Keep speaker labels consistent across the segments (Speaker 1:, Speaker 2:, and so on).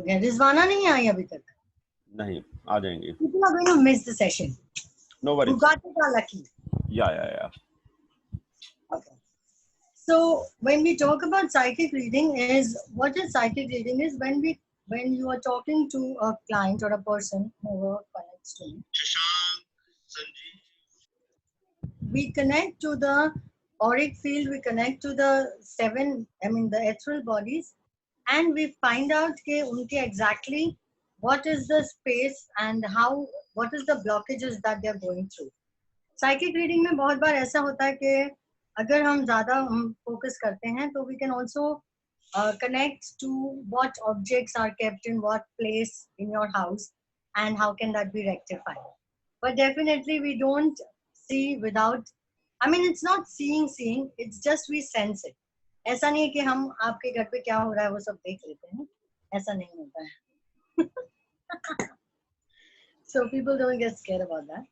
Speaker 1: गया। रिजवाना नहीं आई अभी तक?
Speaker 2: नहीं, आ जाएंगे.
Speaker 1: People are going to miss the session.
Speaker 2: No worries.
Speaker 1: Who got it are lucky.
Speaker 2: Yeah.
Speaker 1: Okay. So when we talk about psychic reading, is what is psychic reading is when you are talking to a client or a person who connects to me. We connect to the auric field, we connect to the the ethereal bodies, and we find out exactly what is the space and what is the blockages that they are going through. Psychic reading में बहुत बार ऐसा होता है कि अगर हम ज़्यादा focus करते हैं तो we can also connect to what objects are kept in what place in your house and how can that be rectified. But definitely we don't see without, it's not seeing, it's just we sense it. ऐसा नहीं है कि हम आपके घर पे क्या हो रहा है वो सब देख लेते हैं, ऐसा नहीं होता है. So people don't get scared about that.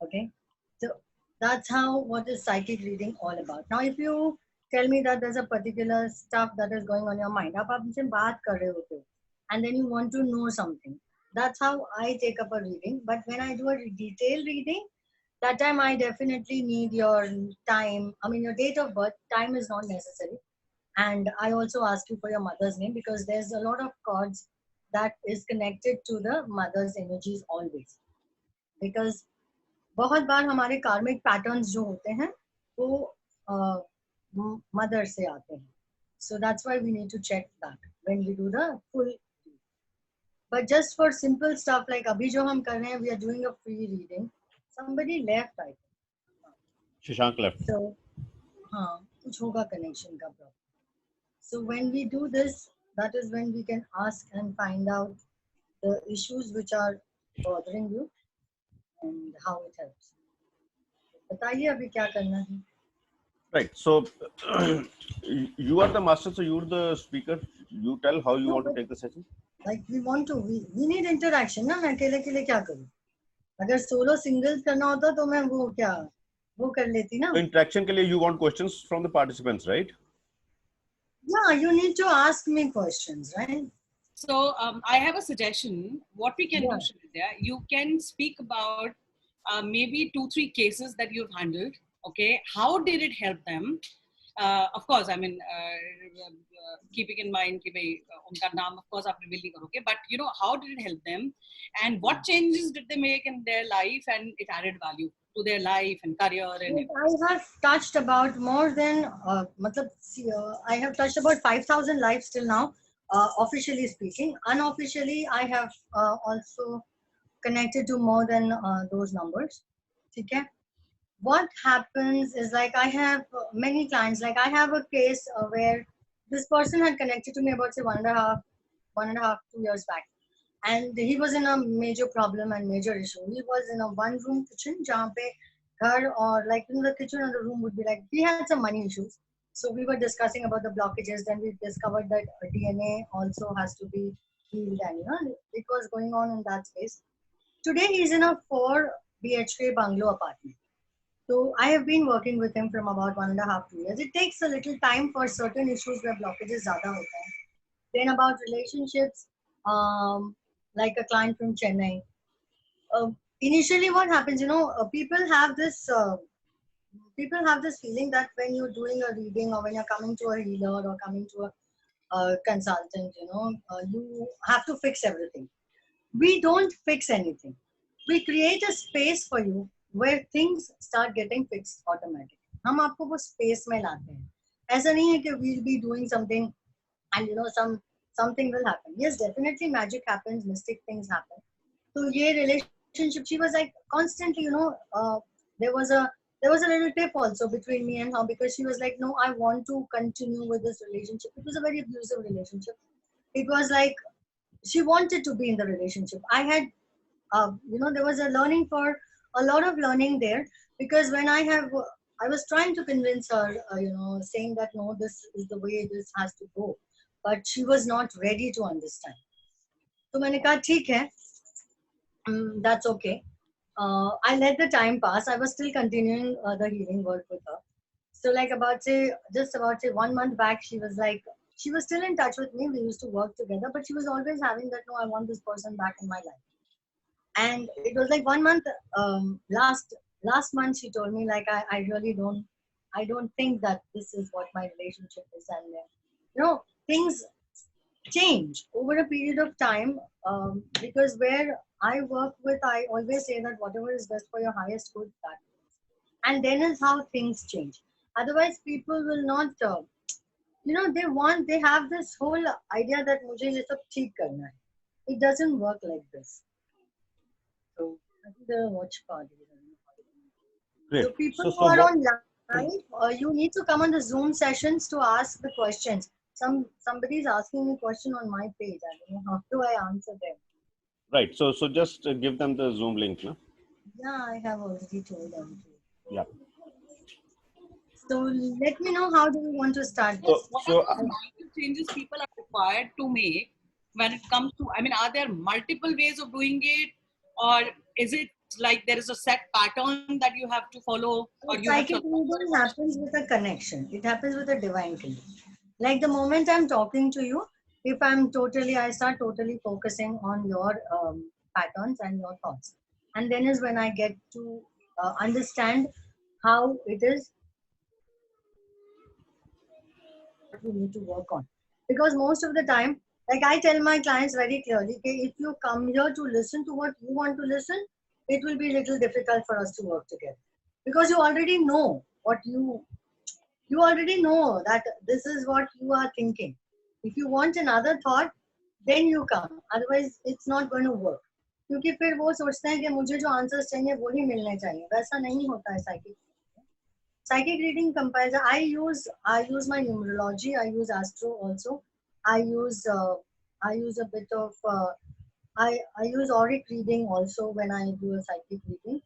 Speaker 1: Okay, so that's how what is psychic reading all about. Now if you tell me that there's a particular stuff that is going on your mind, आप मुझसे बात कर रहे होते हो and then you want to know something, that's how I take up a reading. But when I do a detailed reading, that time I definitely need your time, your date of birth. Time is not necessary, and I also ask you for your mother's name because there's a lot of cards that is connected to the mother's energies always, because बहुत बार हमारे कार्मिक patterns जो होते हैं वो mother से आते हैं. So that's why we need to check that when we do the full. But just for simple stuff like अभी जो हम कर रहे हैं, we are doing a free reading. Somebody left, I think.
Speaker 2: Shashank left.
Speaker 1: So हाँ, कुछ होगा connection का problem. So when we do this, that is when we can ask and find out the issues which are bothering you and how it helps. बताइए अभी क्या करना है.
Speaker 2: Right. So you are the master, so you're the speaker. You tell how you want to take the session.
Speaker 1: Like we need interaction ना. मैं अकेले के लिए क्या करूँ? अगर सोलो सिंगल्स करना होता तो मैं वो कर लेती ना.
Speaker 2: So interaction के लिए you want questions from the participants, right?
Speaker 1: Yeah, you need to ask me questions, right?
Speaker 3: So I have a suggestion. What we can do, Shreya, you can speak about maybe 2-3 cases that you've handled. Okay, how did it help them? Of course, keeping in mind कि भाई उनका नाम of course आप reveal नहीं करोगे, but how did it help them, and what changes did they make in their life, and it added value to their life and career and
Speaker 1: I have touched about more than I have touched about 5,000 lives till now, officially speaking. Unofficially, I have also connected to more than those numbers. Okay. What happens is, like, I have many clients. Like, I have a case where this person had connected to me about say 1.5, 2 years back, and he was in a major problem and major issue. He was in a one-room kitchen, जहाँ पे घर or like the kitchen and the room would be like, he had some money issues. So we were discussing about the blockages. Then we discovered that DNA also has to be healed, and it was going on in that space. Today he's in a 4 BHK bungalow apartment. So I have been working with him from about 1.5, 2 years. It takes a little time for certain issues where blockages ज़्यादा होता है. Then about relationships, like a client from Chennai. Initially, what happens, people have this feeling that when you're doing a reading or when you're coming to a healer or coming to a consultant, you have to fix everything. We don't fix anything. We create a space for you where things start getting fixed automatically. हम आपको वो space में लाते हैं. ऐसा नहीं है कि we'll be doing something and something will happen. Yes, definitely magic happens, mystic things happen. So ये relationship, she was like constantly, there was a little tip also between me and her, because she was like, no, I want to continue with this relationship. It was a very abusive relationship. It was like she wanted to be in the relationship. I had, there was a lot of learning there, because when I was trying to convince her, saying that no, this is the way this has to go, but she was not ready to understand. So मैंने कहा ठीक है, that's okay. I let the time pass. I was still continuing the healing work with her. So like just about 1 month back, she was like, she was still in touch with me. We used to work together, but she was always having that, no, I want this person back in my life. And it was like 1 month, last month she told me like, I really I don't think that this is what my relationship is. And things change over a period of time, because where I work with, I always say that whatever is best for your highest good, that, and then is how things change. Otherwise people will not, they have this whole idea that mujhe ye sab theek karna hai. It doesn't work like this. So I think the watch party.
Speaker 2: Great.
Speaker 1: So people
Speaker 2: So
Speaker 1: who are
Speaker 2: what?
Speaker 1: on live, you need to come on the Zoom sessions to ask the questions. Somebody is asking me a question on my page. I don't know how do I answer them.
Speaker 2: Right. So just give them the Zoom link, no?
Speaker 1: Yeah, I have already told them to.
Speaker 2: Yeah.
Speaker 1: So let me know, how do we want to start
Speaker 2: So,
Speaker 1: this?
Speaker 3: What
Speaker 2: so
Speaker 3: are the minor changes people are required to make when it comes to, I mean, are there multiple ways of doing it, or is it like there is a set pattern that you have to follow, or you have
Speaker 1: Psychic
Speaker 3: to?
Speaker 1: reading happens with a connection. It happens with a divine connection. Like the moment I'm talking to you, if I start totally focusing on your patterns and your thoughts. And then is when I get to understand how it is what we need to work on. Because most of the time, like I tell my clients very clearly, okay, if you come here to listen to what you want to listen, it will be a little difficult for us to work together. Because you already know you already know that this is what you are thinking. If you want another thought, then you come. Otherwise, it's not going to work. क्योंकि फिर वो सोचते हैं कि मुझे जो answers चाहिए वो ही मिलने चाहिए. वैसा नहीं होता है psychic reading comparison. I use my numerology. I use astro also. I use a bit of I use auric reading also when I do a psychic reading.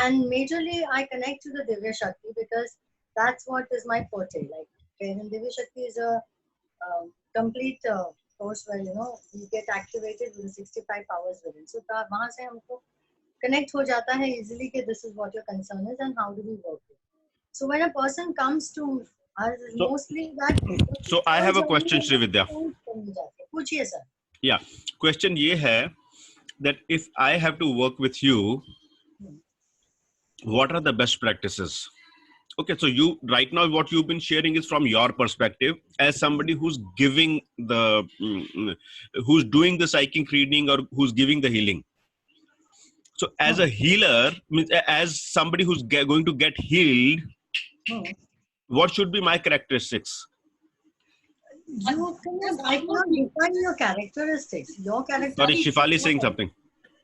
Speaker 1: And majorly I connect to the Divya Shakti because that's what is my forte. Like, okay, and Divya Shakti is a complete course where you get activated with the 65 powers within. So वहाँ से हमको connect हो जाता है easily कि this is what your concern is and how do we work it. So when a person comes to us,
Speaker 2: So-
Speaker 1: mostly that.
Speaker 2: So I have a question, Srividya.
Speaker 1: पूछिए sir.
Speaker 2: Yeah. Question ये है that if I have to work with you, what are the best practices? Okay, so you right now what you've been sharing is from your perspective as somebody who's giving who's doing the psychic reading or who's giving the healing. So as a healer, as somebody who's going to get healed, what should be my characteristics?
Speaker 1: I cannot define your characteristics. Your characteristics.
Speaker 2: Sorry, Shifali is saying something.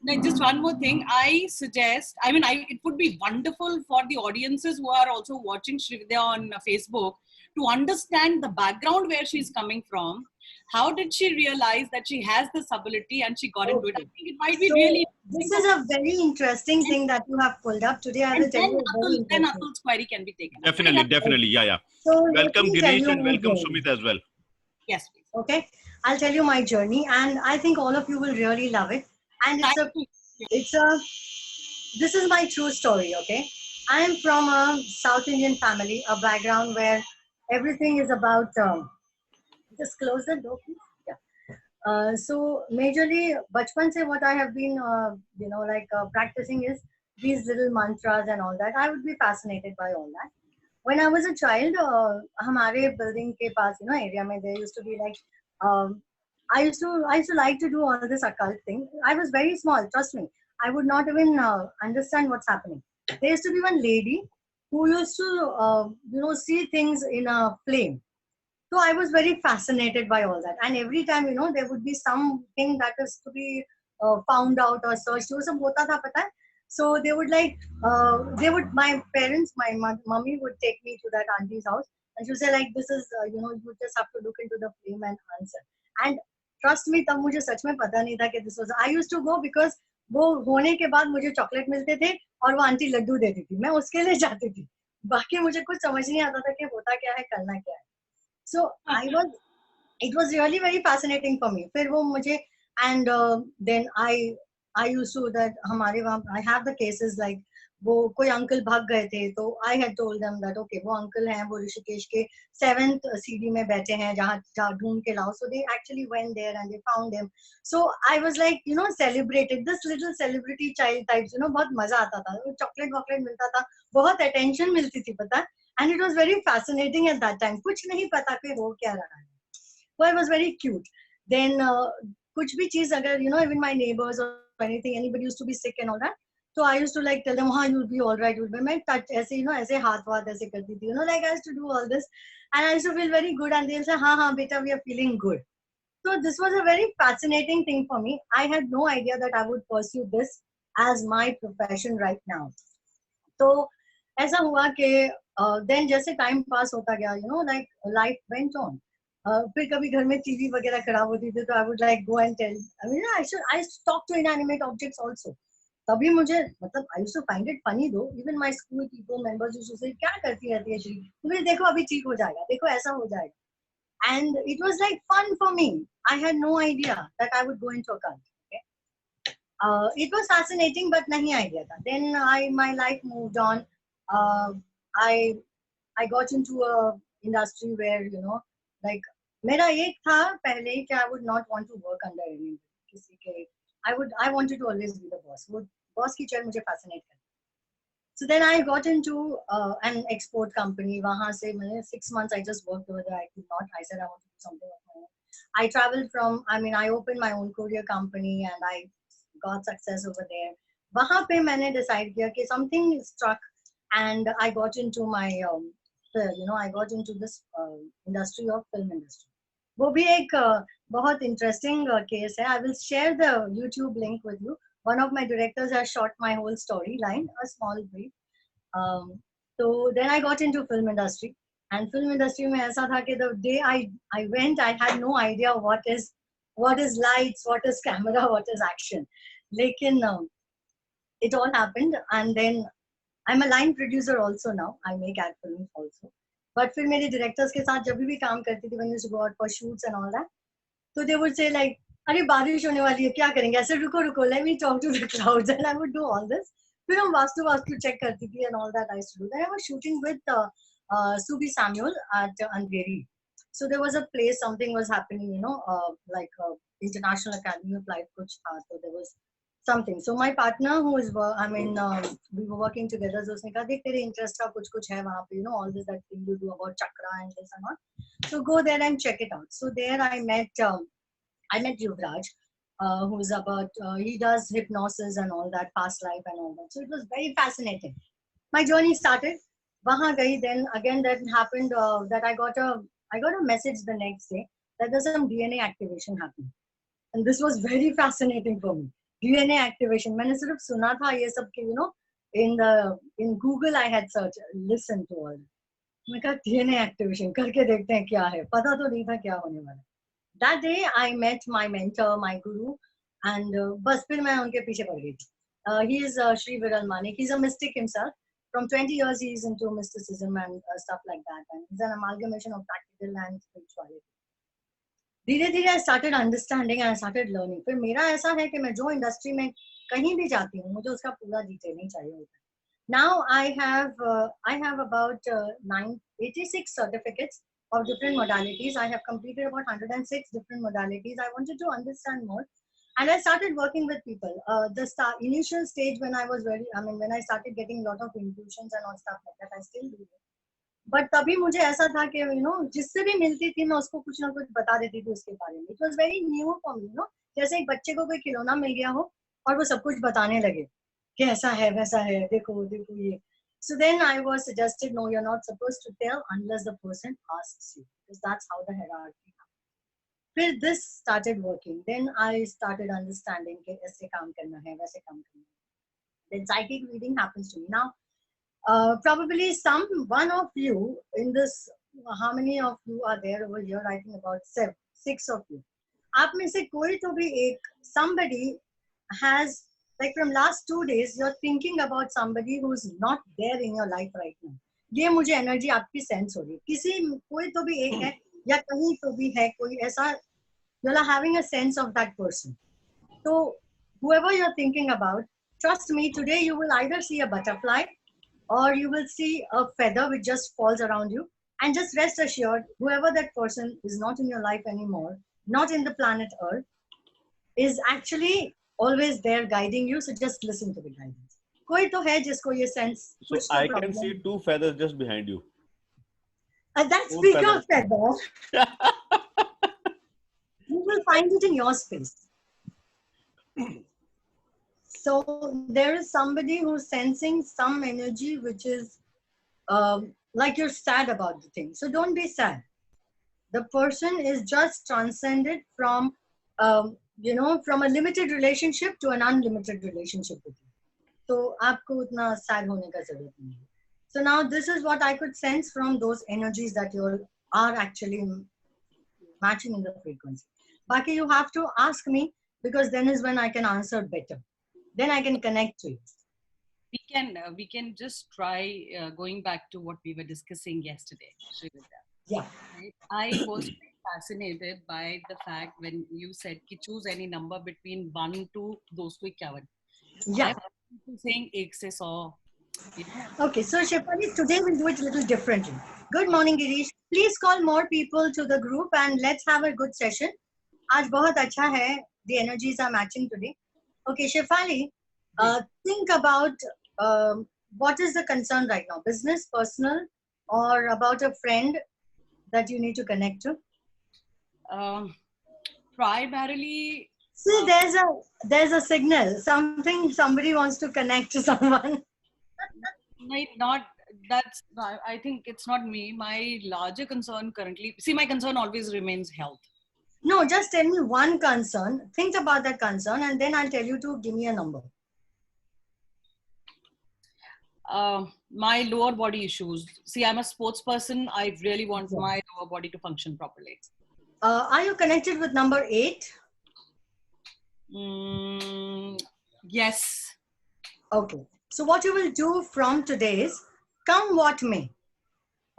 Speaker 3: Like, just one more thing, I suggest, it would be wonderful for the audiences who are also watching Srividya on Facebook to understand the background where she's coming from. How did she realize that she has this ability and she got into it? I think it might be really.
Speaker 1: This is a very interesting thing that you have pulled up today. I will tell you.
Speaker 3: Then Atul's query can be taken.
Speaker 2: Definitely. Yeah.
Speaker 1: So
Speaker 2: Welcome Girish and welcome Sumit as well.
Speaker 3: Yes, please.
Speaker 1: Okay, I'll tell you my journey, and I think all of you will really love it. And this is my true story. Okay, I am from a South Indian family, a background where everything is about. Just close the door, please. Yeah. So majorly, bachpan se what I have been, practicing is these little mantras and all that. I would be fascinated by all that. When I was a child, हमारे building के पास, area में there used to be like, I used to like to do all this occult thing. I was very small, trust me. I would not even understand what's happening. There used to be one lady who used to, see things in a flame. So I was very fascinated by all that. And every time, there would be something that is to be found out or searched. वो सब होता था, पता है? So they would my parents, my mummy would take me to that auntie's house and she would say like, this is, you just have to look into the flame and answer. And trust me, तब मुझे सच में पता नहीं था कि this was, I used to go because वो होने के बाद मुझे चॉकलेट मिलते थे और वो आंटी लड्डू देती थी, मैं उसके लिए जाती थी, बाकी मुझे कुछ समझ नहीं आता था कि होता क्या है, करना क्या है. So it was really very fascinating for me. फिर वो मुझे, and then I used to that हमारे वहाँ I have the cases like वो कोई अंकल भाग गए थे, तो I had told them that okay वो अंकल हैं, वो ऋषिकेश के 7th सीढ़ी में बैठे हैं, जहाँ जहाँ ढूंढ के लाओ. So they actually went there and they found them. So I was like you know celebrated this little celebrity child types, you know बहुत मजा आता था. चॉकलेट वॉकलेट मिलता था, बहुत अटेंशन मिलती थी, पता. And it was very fascinating at that time. कुछ नहीं पता कि हो क्या रहा है. So I was very cute. Then कुछ भी चीज अगर you know even my neighbors or anything, anybody used to be sick and all that, so I used to like tell them, हाँ you'll be all right, you'll be. मैं touch ऐसे you know ऐसे हाथ वाथ ऐसे करती थी, you know like I used to do all this and I used to feel very good and they'll say हाँ beta we are feeling good. So this was a very fascinating thing for me. I had no idea that I would pursue this as my profession right now. तो ऐसा हुआ कि then जैसे time pass होता गया, you know like life went on. फिर कभी घर में टीवी वगैरह खराब होती थी तो I would like go and tell, I mean I talk to inanimate objects also. तभी मुझे मतलब I used to find it funny though. Even my school people members used to say क्या करती रहती है श्री, मुझे देखो अभी ठीक हो जाएगा, देखो ऐसा हो जाएगा. And it was like fun for me. I had no idea that I would go into a cult. It was fascinating but nahi idea tha. Then my life moved on. I got into a industry where you know like मेरा एक था पहले कि I would not want to work under any किसी के. I wanted to always be the boss. वो boss की chair मुझे fascinate करती. So then I got into an export company. वहाँ से मैंने 6 months I just worked over there. I could not. I said I want to do something of my own. I traveled from. I mean I opened my own courier company and I got success over there. वहाँ पे मैंने decide किया कि something struck and I got into my I got into this industry of film industry. वो भी एक बहुत interesting case है. I will share the YouTube link with you. One of my directors has shot my whole storyline, a small brief. So then I got into film industry. And film industry में ऐसा था कि the day I went, I had no idea what is lights, what is camera, what is action. लेकिन it all happened and then I'm a line producer also now. I make ad films also. But फिर मेरे directors के साथ जब भी काम करती थी when we used to go out for shoots and all that, so they would say like, अरे बारिश होने वाली है क्या करेंगे, ऐसे रुको let me talk to the clouds and I would do all this. फिर हम वास्तु check करती थी and all that I used to do. Then I was shooting with Subi Samuel at Andheri. So there was a place, something was happening, you know, like International Academy of Life कुछ था, so there was something. So my partner who is, we were working together. So उसने कहा देख तेरे interest का कुछ है वहाँ पे, you know, all this that thing you do about chakra and this and all. So go there and check it out. So there I met Yuvraj, who's about he does hypnosis and all that, past life and all that. So it was very fascinating. My journey started. वहाँ गई, then again that happened that I got a message the next day that there's some DNA activation happening, and this was very fascinating for me. DNA activation. मैंने सिर्फ सुना था ये सब कि you know in Google I had searched, listened to all. मैं कहा DNA activation करके देखते हैं क्या है, पता तो नहीं था क्या होने वाला. That day I met my mentor, my guru, and बस फिर मैं उनके पीछे पड़ गई. He is Sri Viral Manik. He's a mystic himself. From 20 years he is into mysticism and stuff like that, and he's an amalgamation of practical and spirituality. धीरे धीरे I started understanding and I started learning. फिर मेरा ऐसा है कि मैं जो industry में कहीं भी जाती हूँ मुझे उसका पूरा डिटेलिंग चाहिए होता है. Now I have about 86 certificates of different modalities. I have completed about 106 different modalities. I wanted to understand more, and I started working with people. The initial stage when when I started getting a lot of intuitions and all stuff like that, I still do it. But तभी मुझे ऐसा था कि you know जिससे भी मिलती थी मैं उसको कुछ ना कुछ बता देती थी उसके बारे में. It was very new for me, no जैसे एक बच्चे को कोई खिलौना मिल गया हो और वो सब कुछ बताने लगे कि ऐसा है वैसा है, देखो देखो ये. So then I was suggested, no, you're not supposed to tell unless the person asks you, because that's how the hierarchy happens. फिर this started working. Then I started understanding कि ऐसे काम करना है, वैसे काम करना है. Then psychic reading happens to me. Now probably one of you in this, how many of you are there over here? I think about 6 of you. आप में से कोई तो भी एक, somebody has, like from last 2 days you're thinking about somebody who's not there in your life right now. ये मुझे energy आपकी सेंस हो रही है. किसी कोई तो भी एक है या कहीं तो भी है कोई ऐसा, you are having a sense of that person. So whoever you're thinking about, Trust me, today you will either see a butterfly or you will see a feather which just falls around you. And just rest assured, whoever that person is not in your life anymore, not in the planet Earth, is actually always there guiding you. So just listen to the guidance. कोई तो है जिसको ये sense
Speaker 2: So
Speaker 1: कुछ तो
Speaker 2: I can
Speaker 1: problem.
Speaker 2: see two feathers just behind you.
Speaker 1: That's
Speaker 2: Two
Speaker 1: bigger
Speaker 2: feathers.
Speaker 1: feather. You will find it in your space. So there is somebody who's sensing some energy which is like you're sad about the thing. So don't be sad. The person is just transcended from, from a limited relationship to an unlimited relationship with you. So आपको उतना sad होने का जरूरत नहीं है. So now this is what I could sense from those energies that you are actually matching in the frequency. Baki, you have to ask me because then is when I can answer better. Then I can connect to you.
Speaker 3: We can just try going back to what we were discussing yesterday.
Speaker 1: Yeah.
Speaker 3: I was fascinated by the fact when you said ki choose any number between 1 to 251.
Speaker 1: Yeah.
Speaker 3: I'm saying 1 se 100.
Speaker 1: Okay, so Shefali, today we'll do it a little differently. Good morning, Girish. Please call more people to the group and let's have a good session. आज बहुत अच्छा है. The energies are matching today. Okay, Shefali, think about what is the concern right now? Business, personal, or about a friend that you need to connect to?
Speaker 3: Primarily.
Speaker 1: See, there's a signal. Somebody wants to connect to someone.
Speaker 3: I think it's not me. My larger concern currently, my concern always remains health.
Speaker 1: No, just tell me one concern. Think about that concern and then I'll tell you to give me a number.
Speaker 3: My lower body issues. See, I'm a sports person. I really want my lower body to function properly.
Speaker 1: Are you connected with number 8?
Speaker 3: Yes.
Speaker 1: Okay. So what you will do from today is, come what may.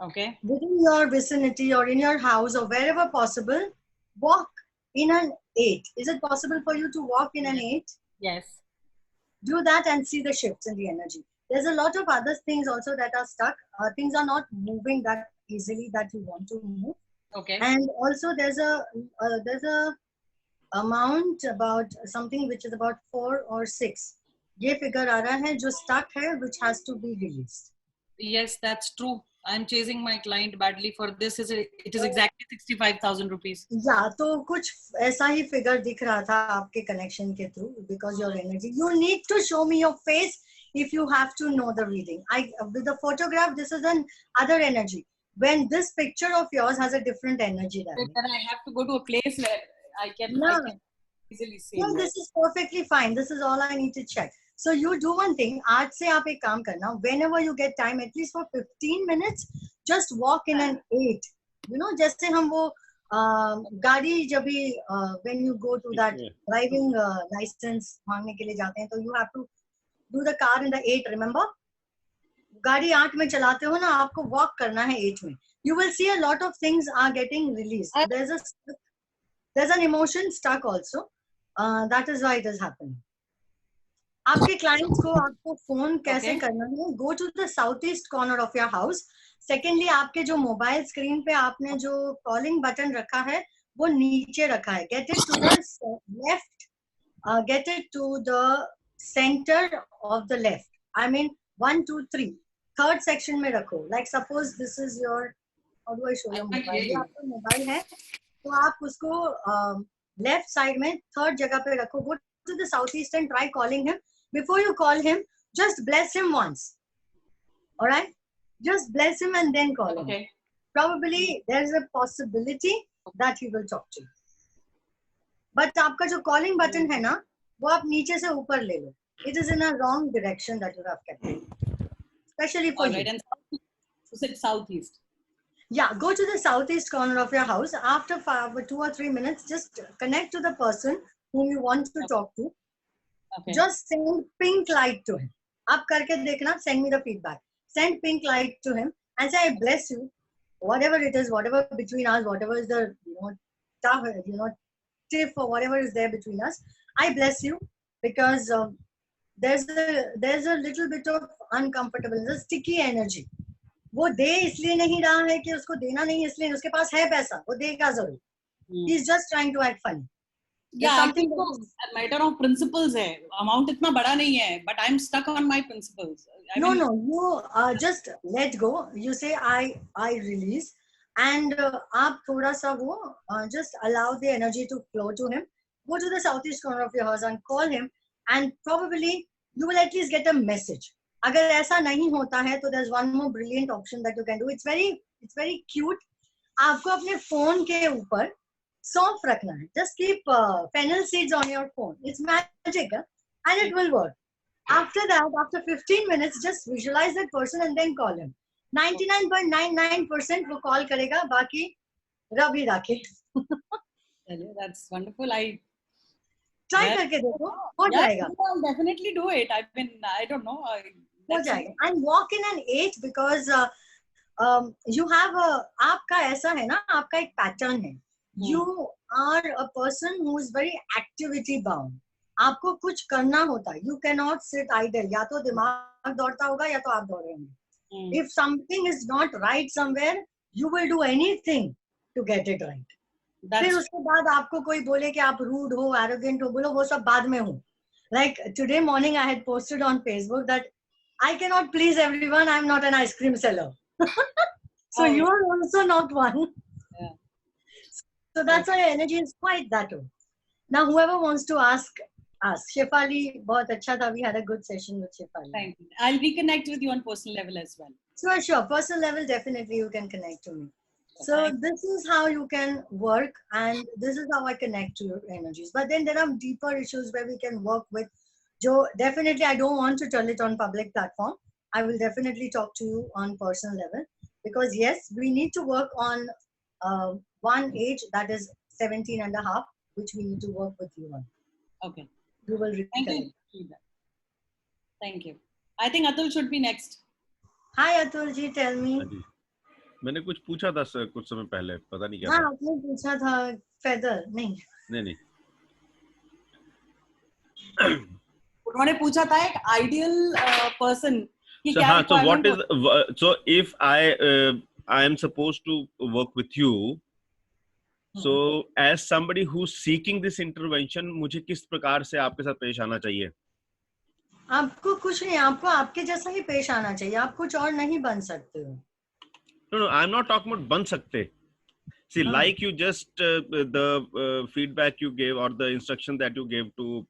Speaker 3: Okay.
Speaker 1: Within your vicinity or in your house or wherever possible, walk in an 8. Is it possible for you to walk in an 8?
Speaker 3: Yes.
Speaker 1: Do that and see the shifts in the energy. There's a lot of other things also that are stuck. Things are not moving that easily that you want to move.
Speaker 3: Okay.
Speaker 1: And also there's a amount about something which is about 4 or 6. ये figure आ रहा है जो stuck है, which has to be released.
Speaker 3: Yes, that's true. I'm chasing my client badly for this. It is exactly 65,000 rupees.
Speaker 1: Yeah, तो कुछ ऐसा ही figure दिख रहा था आपके connection के through because your energy. You need to show me your face if you have to know the reading. With the photograph, this is an other energy. When this picture of yours has a different energy.
Speaker 3: Then I have to go to a place where I can easily see.
Speaker 1: No, this is perfectly fine. This is all I need to check. So you do one thing. आज से आप एक काम करना. Whenever you get time, at least for 15 minutes, just walk in an 8. You know, जैसे हम वो गाड़ी जब भी when you go to that driving license मांगने के लिए जाते हैं, तो you have to do the car in the 8. Remember? गाड़ी 8 में चलाते हो ना, आपको walk करना है 8 में. You will see a lot of things are getting released. There's an emotion stuck also. That is why it is happening. आपके clients को आपको phone कैसे करना है? Go to the southeast corner of your house. Secondly, आपके जो mobile screen पे आपने जो calling button रखा है, वो नीचे रखा है. Get it to the left. Get it to the center of the left. I mean 1, 2, 3. Third section में रखो. Like suppose this is your. How do I show you mobile? ये आपका mobile है. तो आप उसको left side में third जगह पे रखो. Go to the southeast and try calling him. Before you call him, just bless him once. All right? Just bless him and then call him. Probably there is a possibility that he will talk to you. But आपका जो calling button है ना, वो आप नीचे से ऊपर ले लो. It is in a wrong direction that you have kept it. Especially for you.
Speaker 3: You said southeast.
Speaker 1: Yeah, go to the southeast corner of your house. After 2 or 3 minutes, just connect to the person whom you want to talk to.
Speaker 3: Okay.
Speaker 1: Just send pink light to him. Aap karke dekhna, send me the feedback. Send pink light to him and say, I bless you. Whatever it is, whatever between us, whatever is the tough, tiff or whatever is there between us, I bless you because there's a little bit of uncomfortable, the sticky energy. वो दे इसलिए नहीं रहा है कि उसको देना नहीं, इसलिए उसके पास है पैसा, वो देगा जरूर. He's just trying to act funny.
Speaker 3: Yeah, I think so. A matter of principles है. Amount इतना बड़ा नहीं है, but I'm stuck on my principles.
Speaker 1: No, you just let go. You say I release, and आप थोड़ा सा वो just allow the energy to flow to him. Go to the southeast corner of your house and call him, and probably you will at least get a message. अगर ऐसा नहीं होता है तो there's one more brilliant option that you can do. It's very cute. आपको अपने phone के ऊपर सौंफ रखना है. Just keep fennel seeds on your phone. It's magic, and it will work. After that, after 15 minutes, just visualize that person and then call him. 99.99% वो call करेगा, बाकी रब ही राखे.
Speaker 3: That's wonderful.
Speaker 1: Try करके देखो, हो जाएगा.
Speaker 3: I'll definitely do it. I don't know.
Speaker 1: हो जाएगा. And walk in an 8 because you have आपका ऐसा है ना, आपका एक pattern है. You are a person who is very activity bound. आपको कुछ करना होता है. You cannot sit idle. या तो दिमाग दौड़ता होगा या तो आप दौड़ रहे होंगे. If something is not right somewhere, you will do anything to get it right. फिर उसके बाद आपको कोई बोले कि आप rude हो, arrogant हो, बोलो वो सब बाद में हो. Like today morning I had posted on Facebook that I cannot please everyone. I'm not an ice cream seller. So you are also not one.
Speaker 3: Yeah.
Speaker 1: So that's why your energy is quite that way. Now whoever wants to ask. Shefali, बहुत अच्छा था. We had a good session with Shefali.
Speaker 3: Thank you. I'll reconnect with you on personal level as well.
Speaker 1: Sure. Personal level, definitely you can connect to me. So this is how you can work, and this is how I connect to your energies. But then there are deeper issues where we can work with. Jo, definitely I don't want to tell it on public platform. I will definitely talk to you on personal level, because yes, we need to work on one age, that is 17 and a half, which we need to work with you on.
Speaker 3: Okay.
Speaker 1: You will
Speaker 3: Thank you. Thank you. I think Atul should be next.
Speaker 1: Hi Atul ji, tell me.
Speaker 2: मैंने कुछ पूछा था sir कुछ समय पहले, पता नहीं क्या
Speaker 1: था. हाँ, आपने पूछा था फेदर. नहीं.
Speaker 3: उन्होंने पूछा था एक आइडियल पर्सन की क्या
Speaker 2: requirement. So what is so if I am supposed to work with you. So as somebody who's seeking this intervention, मुझे किस प्रकार से आपके साथ पेश आना चाहिए?
Speaker 1: आपको कुछ नहीं, आपको आपके जैसा ही पेश आना चाहिए. आप कुछ और नहीं बन सकते हो.
Speaker 2: No, I'm not talking about बन सकते. See, like you just the feedback you gave or the instruction that you gave to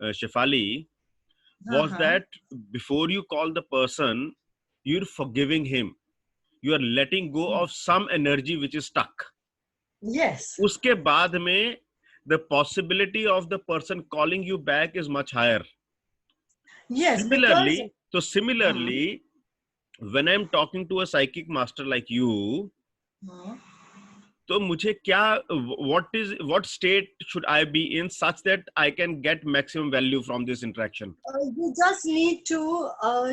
Speaker 2: Shefali was that before you call the person, you're forgiving him. You are letting go of some energy which is stuck.
Speaker 1: Yes.
Speaker 2: उसके बाद में the possibility of the person calling you back is much higher.
Speaker 1: Yes.
Speaker 2: Similarly, when I'm talking to a psychic master like you, तो मुझे क्या what state should I be in such that I can get maximum value from this interaction?
Speaker 1: You just need to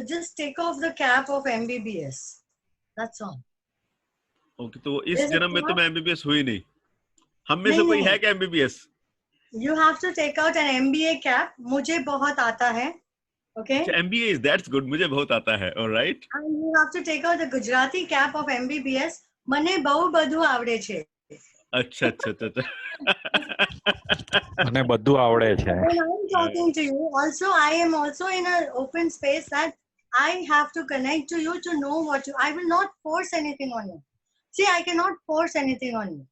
Speaker 1: just take off the cap of MBBS. That's all.
Speaker 2: Okay, तो इस जन्म में तो मैं MBBS हुई नहीं. हम में से कोई है क्या MBBS?
Speaker 1: You have to take out an MBA cap. मुझे बहुत आता है. Okay.
Speaker 2: So MBA is that's good. मुझे बहुत आता है. All right.
Speaker 1: And you have to take out the Gujarati cap of MBBS. મને બહુ બધું આવડે છે.
Speaker 2: अच्छा.
Speaker 4: મને બધું આવડે છે.
Speaker 1: When I'm talking to you, also I am also in an open space that I have to connect to you to know what you. I will not force anything on you. See, I cannot force anything on you.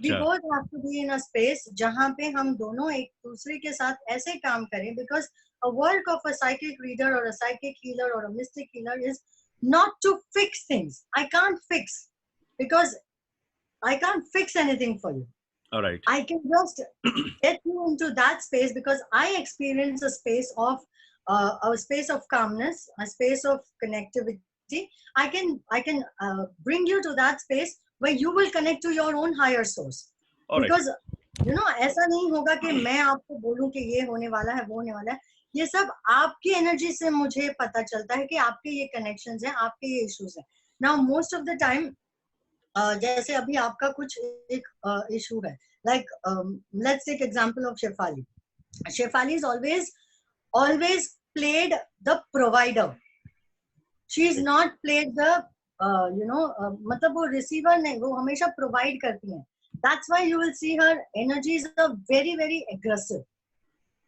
Speaker 1: We both have to be in a space जहाँ पे हम दोनों एक दूसरे के साथ ऐसे काम करें, because a work of a psychic reader or a psychic healer or a mystic healer is not to fix things. I can't fix, because I can't fix anything for you.
Speaker 2: All right.
Speaker 1: I can just get you into that space, because I experience a space of calmness, a space of connectivity. I can bring you to that space where you will connect to your own higher source.
Speaker 2: All
Speaker 1: because
Speaker 2: right.
Speaker 1: you know, ऐसा नहीं होगा कि मैं आपको बोलूं कि ये होने वाला है, वो होने वाला है. ये सब आपकी एनर्जी से मुझे पता चलता है कि आपके ये कनेक्शंस हैं, आपके ये इश्यूज हैं. Now most of the time जैसे अभी आपका कुछ एक इशू है, like let's take example of Shefali. Shefali is always always played the provider. She is not played the मतलब वो receiver नहीं, वो हमेशा provide करती हैं. That's why you will see her energies are very very aggressive,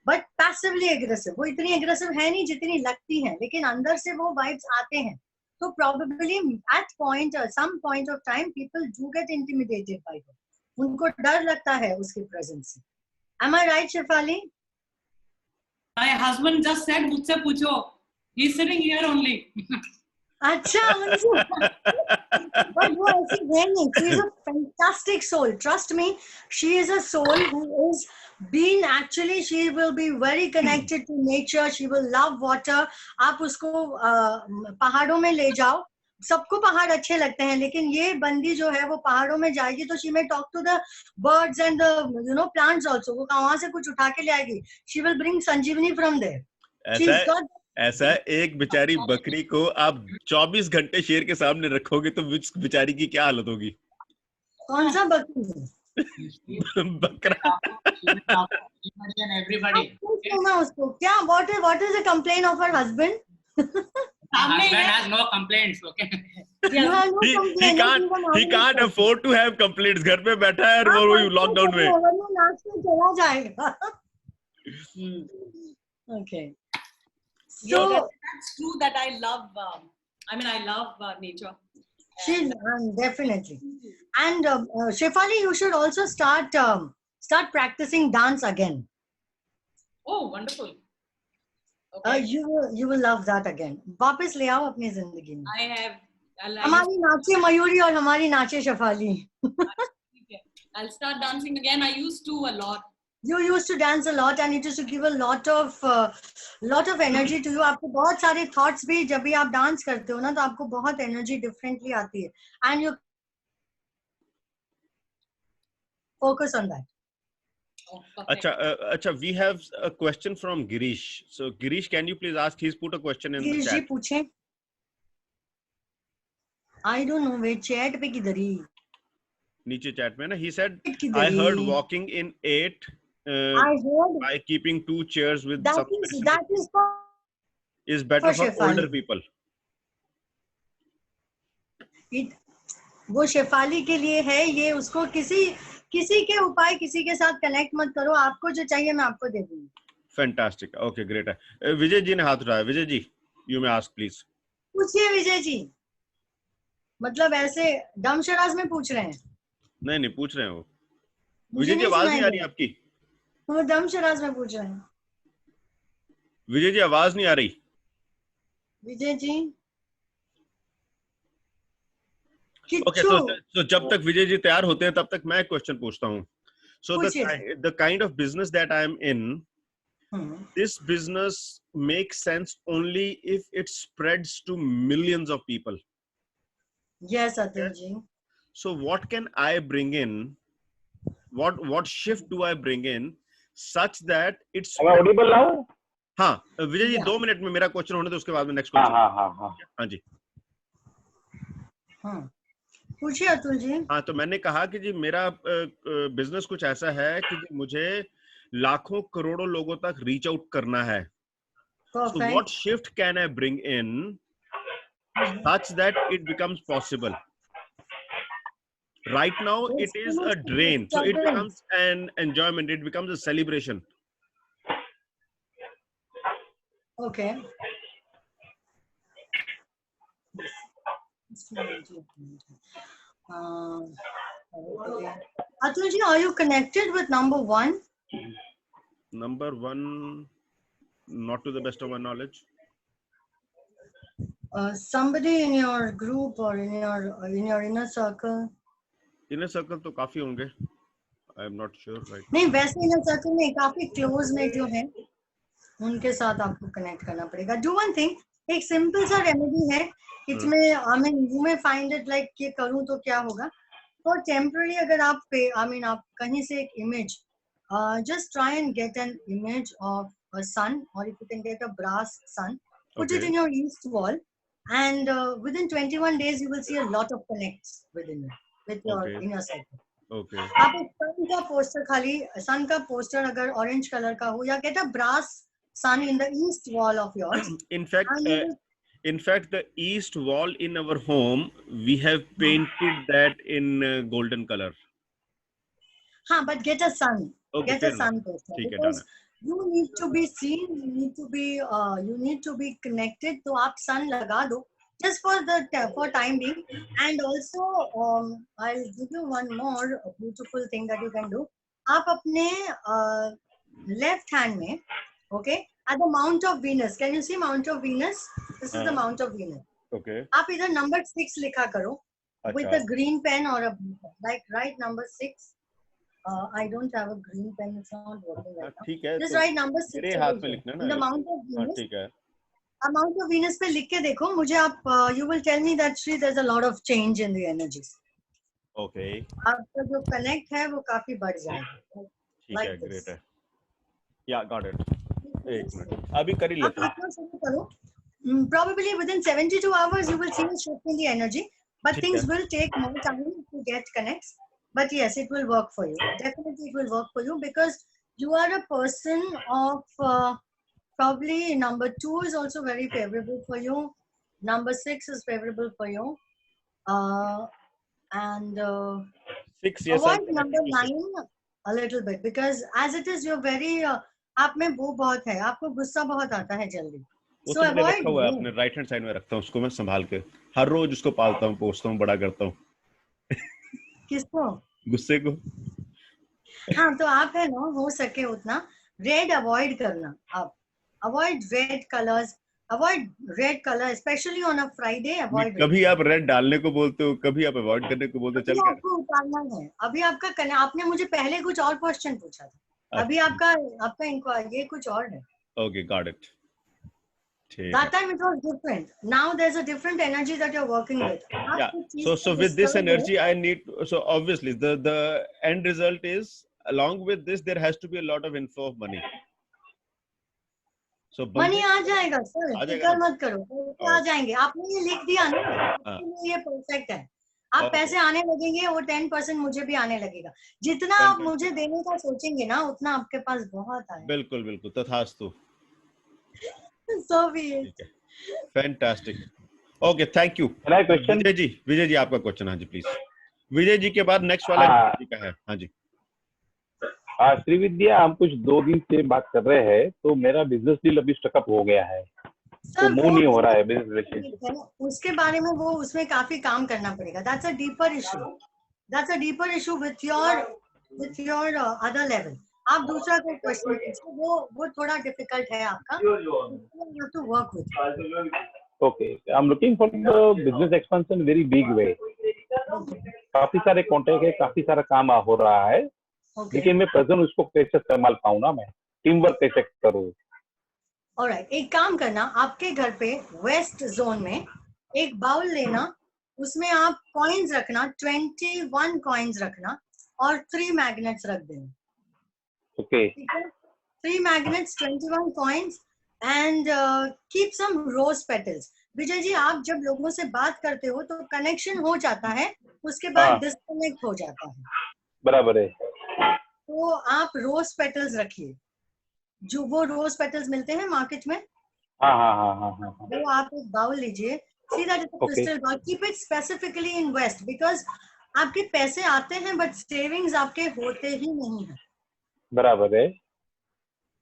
Speaker 1: but passively aggressive. वो इतनी aggressive है नहीं जितनी लगती हैं, लेकिन अंदर से वो vibes आते हैं. So probably at some point of time, people do get intimidated by her. उनको डर लगता है उसकी presence से. Am I right, Shefali?
Speaker 3: My husband just said, "मुझसे पूछो." He's sitting here only.
Speaker 1: अच्छा but वो ऐसी है नहीं. She is a fantastic soul. Trust me, she is a soul who is being actually, she will be very connected to nature. She will love water. आप उसको पहाड़ों में ले जाओ, सबको पहाड़ अच्छे लगते हैं, लेकिन ये बंदी जो है वो पहाड़ों में जाएगी तो she may talk to the birds and the plants also. वो वहां से कुछ उठा के ले आएगी. She will bring Sanjeevani from there. She's got
Speaker 2: ऐसा एक बेचारी बकरी को आप 24 घंटे शेर के सामने रखोगे तो बेचारी की क्या हालत होगी?
Speaker 1: कौन सा बकरी?
Speaker 2: बकरा.
Speaker 3: Everybody.
Speaker 1: उसको क्या? What is the complaint of her husband?
Speaker 3: Husband has no complaints. Okay.
Speaker 1: You have no complaint.
Speaker 2: He can't afford to have complaints. घर पे बैठा है और वो लॉकडाउन में.
Speaker 1: वो नाच के चला जाएगा. Okay. So
Speaker 3: that's true that I love. I love nature.
Speaker 1: Definitely. And Shefali, you should also start practicing dance again.
Speaker 3: Oh, wonderful. Okay.
Speaker 1: You will love that again. वापस ले आओ अपनी जिंदगी में.
Speaker 3: I have.
Speaker 1: हमारी नाचे मयूरी और हमारी नाचे Shefali.
Speaker 3: I'll start dancing again. I used to a lot.
Speaker 1: You used to dance a lot and it used to give a lot of energy to you. आपको बहुत सारे thoughts भी जब भी आप डांस करते हो ना तो आपको बहुत energy differently आती है. And you focus on that.
Speaker 2: अच्छा, we have a question from Girish. So Girish, can you please ask? He's put a question in the
Speaker 1: Girish
Speaker 2: chat.
Speaker 1: जी पूछें. I don't know where chat पे किधर ही.
Speaker 2: नीचे chat में ना. He said, I heard walking in 8
Speaker 1: I heard
Speaker 2: by keeping 2 chairs with
Speaker 1: that
Speaker 2: is better for older people.
Speaker 1: वो शेफाली के लिए है. ये उसको किसी के उपाय किसी के साथ कनेक्ट मत करो. आपको जो चाहिए मैं आपको दे दूंगी.
Speaker 2: Fantastic. Okay, great. Vijay ji ने हाथ उठाया. Vijay ji, you may ask please.
Speaker 1: पूछिए विजय जी. मतलब ऐसे दम शराज में पूछ रहे हैं?
Speaker 2: नहीं पूछ रहे हैं वो. विजय जी आवाज नहीं आ रही आपकी.
Speaker 1: वो दम शराज में पूछ रहे हैं.
Speaker 2: विजय जी आवाज नहीं आ रही.
Speaker 1: विजय जी.
Speaker 2: Okay, so जब तक विजय जी तैयार होते हैं तब तक मैं एक क्वेश्चन पूछता हूँ. So the kind of business that I am in, this business makes sense only if it spreads to millions of people.
Speaker 1: Yes, Atul ji.
Speaker 2: So what can I bring in? What shift do I bring in such that it's
Speaker 4: audible now?
Speaker 2: हाँ Vijay ji 2 minute में मेरा question होने दो, उसके बाद में next question. हाँ जी.
Speaker 1: पूछिए अतुल जी.
Speaker 2: हाँ तो मैंने कहा कि जी मेरा बिजनेस कुछ ऐसा है कि मुझे लाखों करोड़ों लोगों तक रीच आउट करना है. So what shift can I bring in such that it becomes possible? Right now it is a drain, so it becomes an enjoyment, it becomes a celebration.
Speaker 1: Okay. Atul ji, are you connected with number 1?
Speaker 2: Number 1, not to the best of my knowledge.
Speaker 1: Somebody in your group or in your inner circle.
Speaker 2: Inner circle तो काफी होंगे. I am not sure right.
Speaker 1: नहीं वैसे inner circle में काफी close में जो है उनके साथ आपको connect करना पड़ेगा. Do one thing. एक simple सा remedy है. इसमें I mean you may find it like कि करूँ तो क्या होगा. For temporary अगर आप आप कहीं से एक image, just try and get an image of a sun, or if you can get a brass sun, put it in your east wall, and within 21 days you will see a lot of connects within it, with your inner circle.
Speaker 2: Okay.
Speaker 1: आप एक सन का poster खाली सन का poster अगर orange colour का हो या get a brass sun in the east wall of yours.
Speaker 2: In fact,
Speaker 1: And you will,
Speaker 2: the east wall in our home, we have painted that in golden color.
Speaker 1: but get a sun.
Speaker 2: Okay,
Speaker 1: Get
Speaker 2: fair
Speaker 1: a
Speaker 2: enough.
Speaker 1: sun poster,
Speaker 2: ठीक है, done
Speaker 1: because
Speaker 2: है.
Speaker 1: you need to be seen. You need to be connected. तो आप sun लगा दो just for time being. And also, I'll give you one more beautiful thing that you can do. आप अपने left hand में, okay, at the Mount of Venus. Can you see Mount of Venus? This is the Mount of Venus.
Speaker 2: Okay.
Speaker 1: आप इधर number 6 लिखा करो with a green pen or a blue pen. Like write number 6. I don't have a green pen. It's not working right now.
Speaker 2: ठीक है.
Speaker 1: Just write number 6.
Speaker 2: मेरे हाथ में लिखना ना.
Speaker 1: In the Mount of Venus.
Speaker 2: ठीक है.
Speaker 1: Mount of Venus पे लिख के देखो. मुझे आप you will tell me that Shri, there's a lot of change in the energies.
Speaker 2: Okay.
Speaker 1: आपका जो connect है वो काफी बढ़ जाएगा.
Speaker 2: ठीक है, great है. Yeah, got it. एक मिनट. अभी कर ही लेते हैं.
Speaker 1: आप लिखना शुरू करो. Probably within 72 hours you will see a shift in the energy, but things will take more time to get connects. But yes, it will work for you. Definitely it will work for you, because you are a person of probably number 2 is also very favorable for you. Number 6 is favorable for you. And
Speaker 2: 6 yes.
Speaker 1: avoid number 9 a little bit, because as it is you're very आप में वो बहुत है, आपको गुस्सा बहुत आता है जल्दी.
Speaker 2: So avoid. रखा हुआ है अपने राइट हैंड साइड में रखता हूँ उसको, मैं संभाल के हर रोज उसको पालता हूँ, पोछता हूँ, बड़ा करता हूँ.
Speaker 1: किसको?
Speaker 2: गुस्से को.
Speaker 1: हाँ, तो आप है ना, हो सके उतना रेड अवॉइड करना. आप avoid red colours, avoid red colour specially on a Friday. Avoid.
Speaker 2: कभी आप रेड डालने को बोलते हो, कभी आप अवॉइड करने को बोलते हो. चल
Speaker 1: आपको उतारना है. अभी आपका आपने मुझे पहले कुछ और क्वेश्चन पूछा था. अभी आपका ये कुछ और है.
Speaker 2: Okay, got it.
Speaker 1: That time it was different. Now there's a different energy that you're working with.
Speaker 2: Yeah. So with this energy, I need. So obviously, the end result is, along with this, there has to be a lot of inflow of money. So
Speaker 1: money आ जाएगा sir. फिक्र मत करो. आ जाएंगे. आपने ये लिख दिया ना. ये परफेक्ट है. आप पैसे आने लगेंगे, वो 10% मुझे भी आने लगेगा. जितना आप मुझे देने का सोचेंगे ना, उतना आपके पास बहुत आएगा.
Speaker 2: बिल्कुल बिल्कुल. तथास्तु.
Speaker 1: So be it.
Speaker 2: Fantastic. Okay, thank you.
Speaker 5: Can I question?
Speaker 2: Vijay ji आपका क्वेश्चन. हाँ जी प्लीज. विजय जी के बाद नेक्स्ट वाला जी का है. हाँ जी.
Speaker 5: श्रीविद्या, हम कुछ 2 दिन से बात कर रहे हैं, तो मेरा बिजनेस डील अभी स्टकअप हो गया है, तो मूव नहीं हो रहा है बिजनेस रिलेशनशिप.
Speaker 1: उसके बारे में वो उसमें काफी काम करना पड़ेगा. That's a deeper issue. That's a deeper issue with your other level. आप दूसरा कोई क्वेश्चन पूछो. वो थोड़ा डिफिकल्ट है आपका. You have to work with it.
Speaker 5: Okay, I'm looking for the business expansion very big way. काफी सारे कॉन्टेक्ट है, काफी सारा काम हो रहा है, लेकिन मैं प्रेजेंट उसको कैसे संभाल पाऊँ ना, मैं टीम वर्क कैसे करूँ.
Speaker 1: Alright, एक काम करना. आपके घर पे वेस्ट जोन में एक बाउल लेना, उसमें आप कॉइन्स रखना, 21 कॉइन्स रखना और 3 मैग्नेट्स रख देना.
Speaker 5: Okay.
Speaker 1: 3 magnets, 21 coins, and keep some rose petals. Vijay ji, आप जब लोगों से बात करते हो तो कनेक्शन हो जाता है, उसके बाद डिस्कनेक्ट हो जाता है.
Speaker 5: बराबर है.
Speaker 1: तो आप रोज पेटल्स रखिए. जो वो रोज पेटल्स मिलते हैं मार्केट में.
Speaker 5: हाँ.
Speaker 1: वो आप एक बाउल लीजिए. See that it's a crystal ball. Keep it specifically in West, because आपके पैसे आते हैं बट सेविंग्स आपके होते ही नहीं है.
Speaker 5: बराबर है.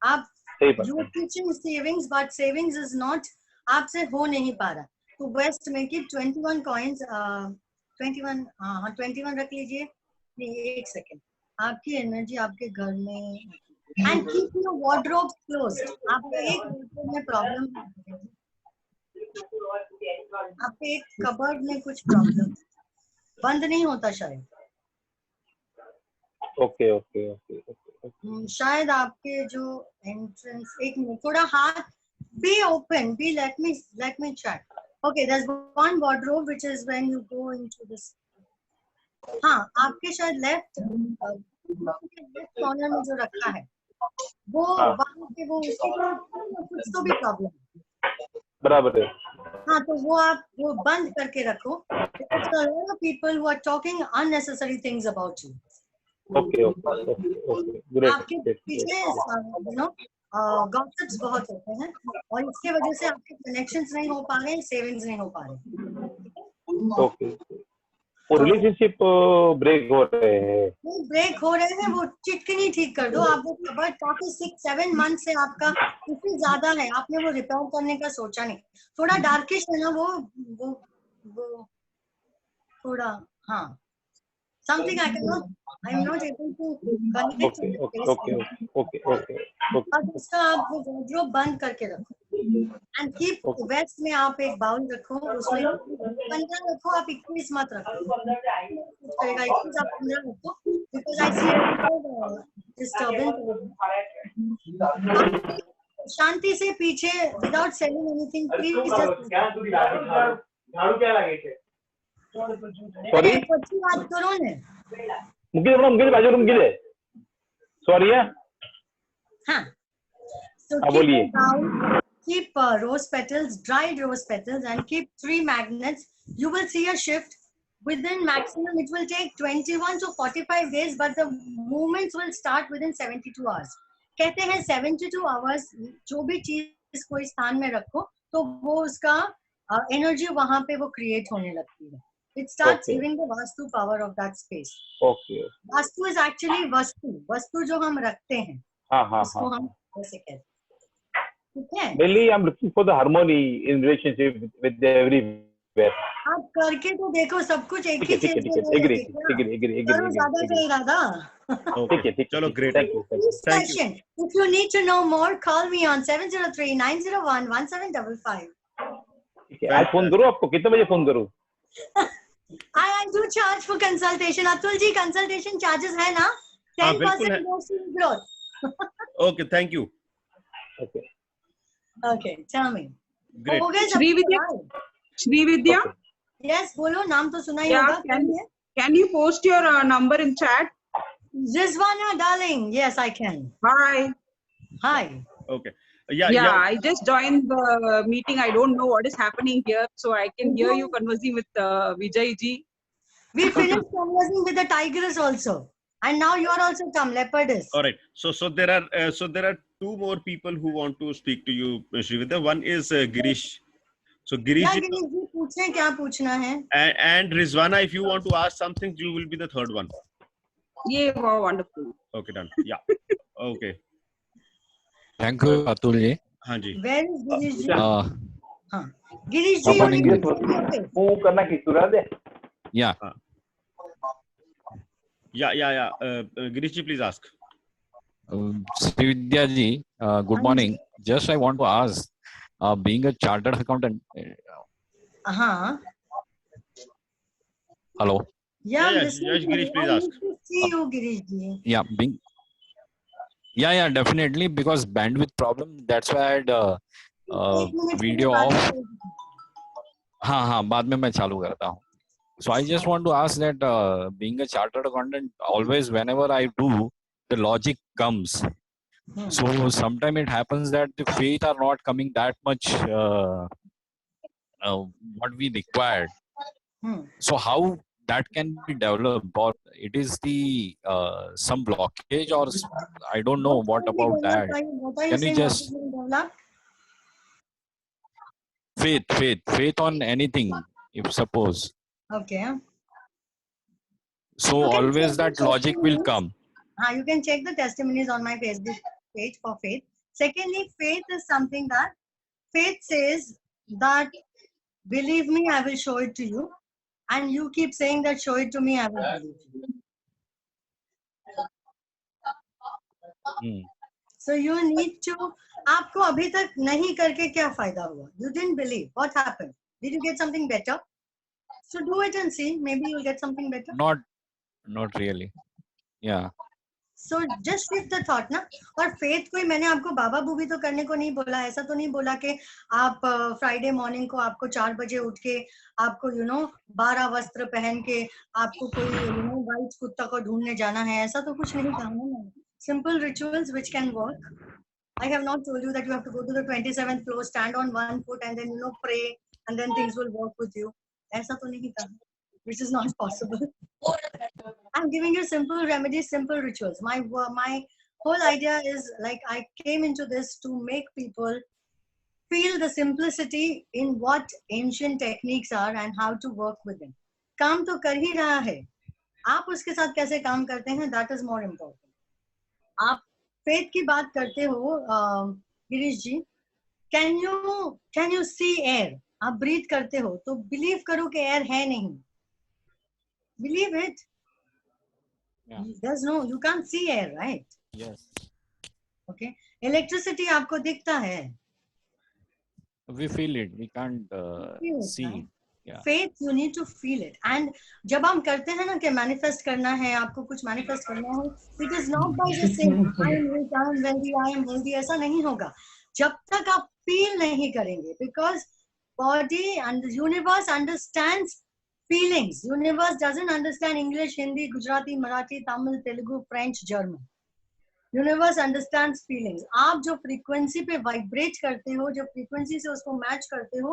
Speaker 1: आप you teaching savings, but savings is not, आपसे हो नहीं पा रहा. तो वेस्ट में की 21 coins, 21 रख लीजिए. नहीं, एक सेकेंड. आपकी एनर्जी आपके घर में. and keep your wardrobe closed. आपका एक wardrobe में प्रॉब्लम, आपके एक कबर्ड में कुछ प्रॉब्लम, बंद नहीं होता शायद.
Speaker 5: ओके.
Speaker 1: शायद आपके जो एंट्रेंस, एक मिनट, थोड़ा हाथ be open, let me check. Okay, there's one wardrobe which is when you go into this. हाँ, आपके शायद लेफ्ट कॉर्नर में जो रखा है वो वहाँ पे वो कुछ तो भी प्रॉब्लम.
Speaker 5: बराबर है.
Speaker 1: हाँ, तो वो आप वो बंद करके रखो. Because there are a lot of people who are talking unnecessary things about you.
Speaker 5: Okay. Great.
Speaker 1: आपके पीछे गॉसिप्स बहुत होते हैं और इसके वजह से आपके कनेक्शंस नहीं हो पा रहे हैं, सेविंग्स नहीं हो पा रहे।
Speaker 5: ओके, वो रिलेशनशिप ब्रेक हो रहे हैं,
Speaker 1: वो ब्रेक हो रहे हैं, वो चिटकनी ठीक कर दो आप। वो कबर्ड काफी 6-7 मंथ से आपका इससे ज्यादा है, आपने वो रिपेयर करने का सोचा नहीं। थोड़ा डार्किश है ना वो थोड़ा, हाँ, something I am not able to connect
Speaker 5: okay
Speaker 1: to the
Speaker 5: okay
Speaker 1: face.
Speaker 5: Okay okay okay
Speaker 1: अब उसका आप वो वार्डरोब बंद करके रखो एंड कीप
Speaker 5: Okay.
Speaker 1: वेस्ट में आप एक बाउल रखो, उसमें 15 रखो, आप 21 मत रखो। करेगा 21, आप 15 रखो, बिकॉज आई सी डिस्टर्बेंस। शांति से पीछे without selling anything, please just
Speaker 5: sorry
Speaker 1: अच्छी बात करो ने।
Speaker 5: मुझे बाजू रूम गिले, सॉरी है।
Speaker 1: हाँ, so
Speaker 5: हाँ, बोलिए।
Speaker 1: keep rose petals, dried rose petals, and keep 3 magnets. You will see a shift within maximum. It will take 21 to 45 days, but the movements will start within 72 hours. कहते हैं 72 hours जो भी चीज कोई स्थान में रखो तो वो उसका एनर्जी वहां पे वो क्रिएट होने लगती है. It starts
Speaker 5: Okay.
Speaker 1: giving the vastu power of that space.
Speaker 5: Okay,
Speaker 1: vastu is actually वस्तु जो हम रखते हैं
Speaker 5: हाँ हाँ
Speaker 1: उसको
Speaker 5: हाँ।
Speaker 1: हम ऐसे कहते हैं. ठीक है,
Speaker 5: Mainly I'm looking for the harmony in relationship with everywhere.
Speaker 1: आप करके तो देखो, सब कुछ एक ही
Speaker 5: ठीक है,
Speaker 1: चीज
Speaker 5: ठीक है, एग्री
Speaker 1: करो, ज्यादा का इरादा.
Speaker 5: ठीक है,
Speaker 2: चलो, great.
Speaker 5: Thank you.
Speaker 2: Thank you.
Speaker 1: If you need to know more, call me on 703-901-1755.
Speaker 5: ठीक है, आज फोन करूँ आपको, कितने बजे फोन करूँ?
Speaker 1: I do charge for consultation. Atul ji, consultation charges है ना?
Speaker 2: हाँ, बिल्कुल
Speaker 1: 10%
Speaker 2: है.
Speaker 1: goes to growth.
Speaker 2: Okay, thank you.
Speaker 5: Okay,
Speaker 1: Okay, tell me.
Speaker 2: Great.
Speaker 1: हो गए सब
Speaker 6: श्रीविद्या?
Speaker 1: सवाल?
Speaker 6: Srividya,
Speaker 1: Yes, बोलो, नाम तो सुना ही
Speaker 6: Yeah,
Speaker 1: होगा.
Speaker 6: can you post your number in chat?
Speaker 1: Rizwana, darling. Yes, I can.
Speaker 6: Hi.
Speaker 1: Hi.
Speaker 2: Okay. Yeah,
Speaker 6: Yeah,
Speaker 2: yeah.
Speaker 6: I just joined the meeting. I don't know what is happening here, so I can hear you conversing with Vijay ji.
Speaker 1: We finished conversing with the tigress also, and now you are also come leopardess.
Speaker 2: All right. So there are two more people who want to speak to you, Srividya. One is Girish. So Girish,
Speaker 1: क्या गिरीश जी पूछें, क्या पूछना है?
Speaker 2: and Rizwana, if you want to ask something, you will be the third one.
Speaker 6: Yeah, wow, wonderful.
Speaker 2: Okay, done. Yeah. Okay.
Speaker 4: Thank you Atul ji.
Speaker 2: हाँ जी.
Speaker 1: Where is Girish ji?
Speaker 4: Uh,
Speaker 1: हाँ, गिरीश जी,
Speaker 4: Good morning,
Speaker 1: you
Speaker 4: Girish.
Speaker 1: need to say it.
Speaker 5: वो करना किस तरह दे?
Speaker 4: yeah.
Speaker 2: Yeah. Girish ji, please ask.
Speaker 4: Srividya ji, good morning. Just I want to ask, being a chartered accountant.
Speaker 1: हाँ.
Speaker 4: Hello.
Speaker 1: Yeah,
Speaker 2: Yeah,
Speaker 1: listen
Speaker 2: yes,
Speaker 1: to
Speaker 2: Girish,
Speaker 1: you.
Speaker 2: please
Speaker 1: I
Speaker 2: ask.
Speaker 1: need to see you, Girish ji.
Speaker 4: Yeah, being. Yeah, definitely because bandwidth problem. That's why I had
Speaker 1: एक minute के लिए
Speaker 4: video
Speaker 1: बात
Speaker 4: off.
Speaker 1: करो.
Speaker 4: हाँ, बाद में मैं चालू करता हूँ. So I just want to ask that being a chartered accountant, always whenever I do, the logic comes. So sometimes it happens that the faith are not coming that much what we required. So how that can be developed, or it is the some blockage, or I don't know what about that.
Speaker 1: What are you
Speaker 4: Can you
Speaker 1: saying?
Speaker 4: just faith on anything, if suppose.
Speaker 1: Okay.
Speaker 4: So
Speaker 1: You can
Speaker 4: always
Speaker 1: check
Speaker 4: that
Speaker 1: the
Speaker 4: logic will
Speaker 1: testimonies.
Speaker 4: come.
Speaker 1: You can check the testimonies on my Facebook page for faith. Secondly, faith is something that faith says that believe me, I will show it to you. And you keep saying that show it to me, I will believe you. So you need to, आपको अभी तक नहीं करके क्या फायदा हुआ? You didn't believe. What happened? Did you get something better? So do it and see. Maybe you'll get something better.
Speaker 4: Not really. Yeah.
Speaker 1: So just shift the thought ना. और faith कोई मैंने आपको बाबा बूबी तो करने को नहीं बोला. ऐसा तो नहीं बोला कि आप फ्राइडे मॉर्निंग को आपको 4 बजे उठ के आपको 12 वस्त्र पहन के आपको कोई वाइट कुत्ता को ढूंढने जाना है. ऐसा तो कुछ नहीं कहा ना. Simple rituals which can work. I have not told you that you have to go to the 27th floor, stand on one foot, and then pray, and then things will work with you. ऐसा तो नहीं कहा, which is not possible. I'm giving you simple remedies, simple rituals. My whole idea is like I came into this to make people feel the simplicity in what ancient techniques are and how to work with them. काम तो कर ही रहा है, आप उसके साथ कैसे काम करते हैं, that is more important. आप faith की बात करते हो गिरीश जी, can you see air? आप breathe करते हो तो believe करो कि air है नहीं, believe it.
Speaker 4: Yeah.
Speaker 1: There's no, you can't see air, right?
Speaker 4: Yes.
Speaker 1: Okay. Electricity आपको दिखता है.
Speaker 4: We feel it. We can't
Speaker 1: Feel it,
Speaker 4: see.
Speaker 1: right?
Speaker 4: Yeah.
Speaker 1: Faith, you need to feel it. And जब हम करते हैं ना कि manifest करना है, आपको कुछ manifest करना है, it is not by just saying I am rich, I am wealthy, I am healthy. ऐसा नहीं होगा जब तक आप feel नहीं करेंगे, because body and the universe understands feelings. Universe doesn't understand English, Hindi, Gujarati, Marathi, Tamil, Telugu, French, German. Universe understands feelings. आप जो frequency पे vibrate करते हो, जो frequency से उसको match करते हो,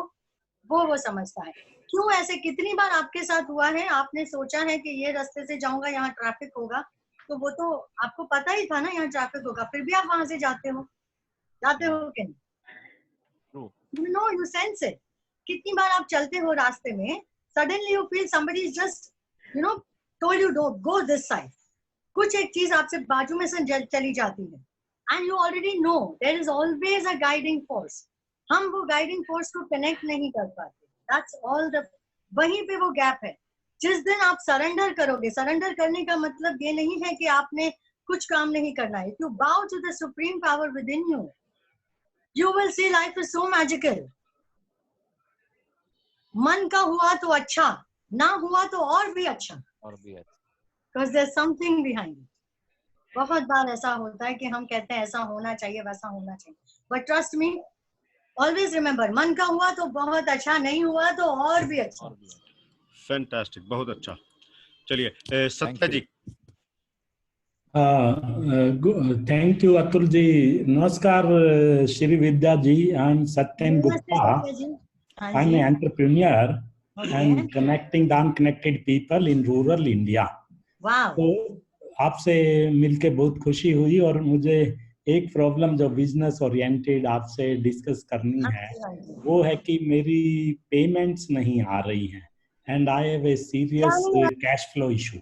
Speaker 1: वो समझता है. क्यों ऐसे कितनी बार आपके साथ हुआ है, आपने सोचा है कि ये रास्ते से जाऊंगा, यहाँ ट्रैफिक होगा, तो वो तो आपको पता ही था ना यहाँ ट्रैफिक होगा, फिर भी आप वहां से जाते हो कि नहीं?
Speaker 4: True.
Speaker 1: You know, you sense it. कितनी बार आप चलते हो रास्ते में, suddenly you feel somebody is just, you know, told you don't go this side. कुछ एक चीज आपसे बाजू में से चली जाती है, and you already know there is always a guiding force. हम वो guiding force को connect नहीं कर पाते. That's all the, वहीं पे वो gap है. जिस दिन आप surrender करोगे, surrender करने का मतलब ये नहीं है कि आपने कुछ काम नहीं करना है. If you bow to the supreme power within you, you will see life is so magical. मन का हुआ तो अच्छा, ना हुआ तो और भी अच्छा.
Speaker 4: और भी अच्छा.
Speaker 1: Because there's something behind it. बहुत बार ऐसा होता है कि हम कहते हैं ऐसा होना चाहिए, वैसा होना चाहिए. But trust me, always remember, मन का हुआ तो बहुत अच्छा, नहीं हुआ तो और भी अच्छा.
Speaker 2: Fantastic, बहुत अच्छा. चलिए सत्या जी.
Speaker 7: Thank you, Atul ji. Namaskar, Shri Vidya ji. I'm Satyam Gupta. I'm an entrepreneur and connecting the unconnected people in rural India.
Speaker 1: Wow.
Speaker 7: तो आपसे मिलके बहुत खुशी हुई और मुझे एक प्रॉब्लम जो बिजनेस ओरिएंटेड आपसे डिस्कस करनी है वो है कि मेरी पेमेंट्स नहीं आ रही हैं and I have a serious cash flow issue.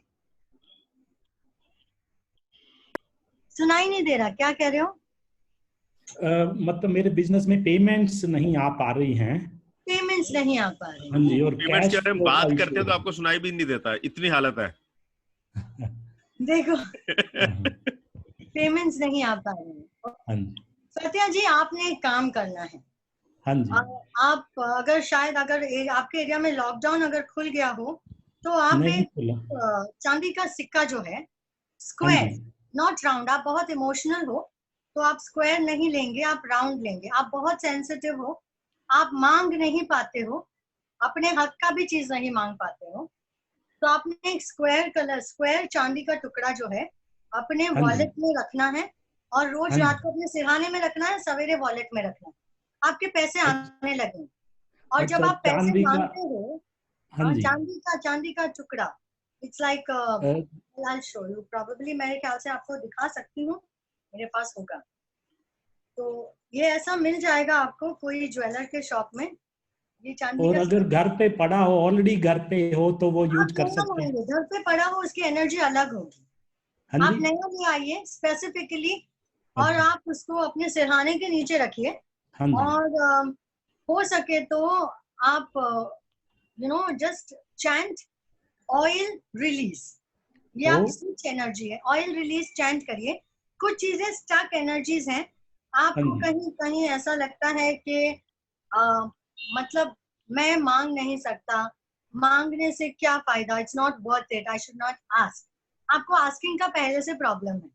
Speaker 1: सुनाई नहीं दे रहा, क्या कह रहे हो?
Speaker 7: मतलब मेरे बिजनेस में पेमेंट्स नहीं आ पा रही हैं.
Speaker 1: पेमेंट्स नहीं आ पा रही.
Speaker 7: हाँ जी. और
Speaker 2: पेमेंट्स के बारे में बात करते हैं तो आपको सुनाई भी नहीं देता, इतनी हालत है.
Speaker 1: देखो पेमेंट्स नहीं आ पा रहे हैं. सत्या जी, आपने एक काम करना है.
Speaker 7: हाँ जी.
Speaker 1: आप अगर शायद अगर आपके एरिया में लॉकडाउन अगर खुल गया हो तो आप एक चांदी का सिक्का जो है स्क्वायर, नॉट राउंड, आप बहुत इमोशनल हो तो आप स्क्वायर नहीं लेंगे, आप राउंड लेंगे. आप बहुत सेंसिटिव हो, आप मांग नहीं पाते हो, अपने हक का भी चीज नहीं मांग पाते हो, तो आपने एक स्क्वायर चांदी का टुकड़ा जो है अपने वॉलेट में रखना है और रोज रात को अपने सिरहाने में रखना है, सवेरे वॉलेट में रखना है. आपके पैसे आने लगेंगे. और जब आप पैसे मांगते हो, चांदी का टुकड़ा, it's like I'll show you. Probably मेरे ख्याल से आपको दिखा सकती हूँ, मेरे पास होगा. तो ये ऐसा मिल जाएगा आपको कोई ज्वेलर के शॉप में. ये चांदी
Speaker 7: और
Speaker 1: का,
Speaker 7: अगर घर पे पड़ा हो, ऑलरेडी घर पे हो तो वो यूज कर सकते हैं.
Speaker 1: घर पे पड़ा हो उसकी एनर्जी अलग होगी. आप नया ले आइए स्पेसिफिकली और आप उसको अपने सिरहाने के नीचे रखिए. और हो सके तो आप you know just chant oil release. ये आप स्विच एनर्जी है, ऑयल रिलीज चैंट करिए. कुछ चीजें स्टक एनर्जीज हैं, आपको कहीं कहीं ऐसा लगता है कि मतलब मैं मांग नहीं सकता, मांगने से क्या फायदा, it's not worth it, I should not ask. आपको आस्किंग का पहले से प्रॉब्लम है.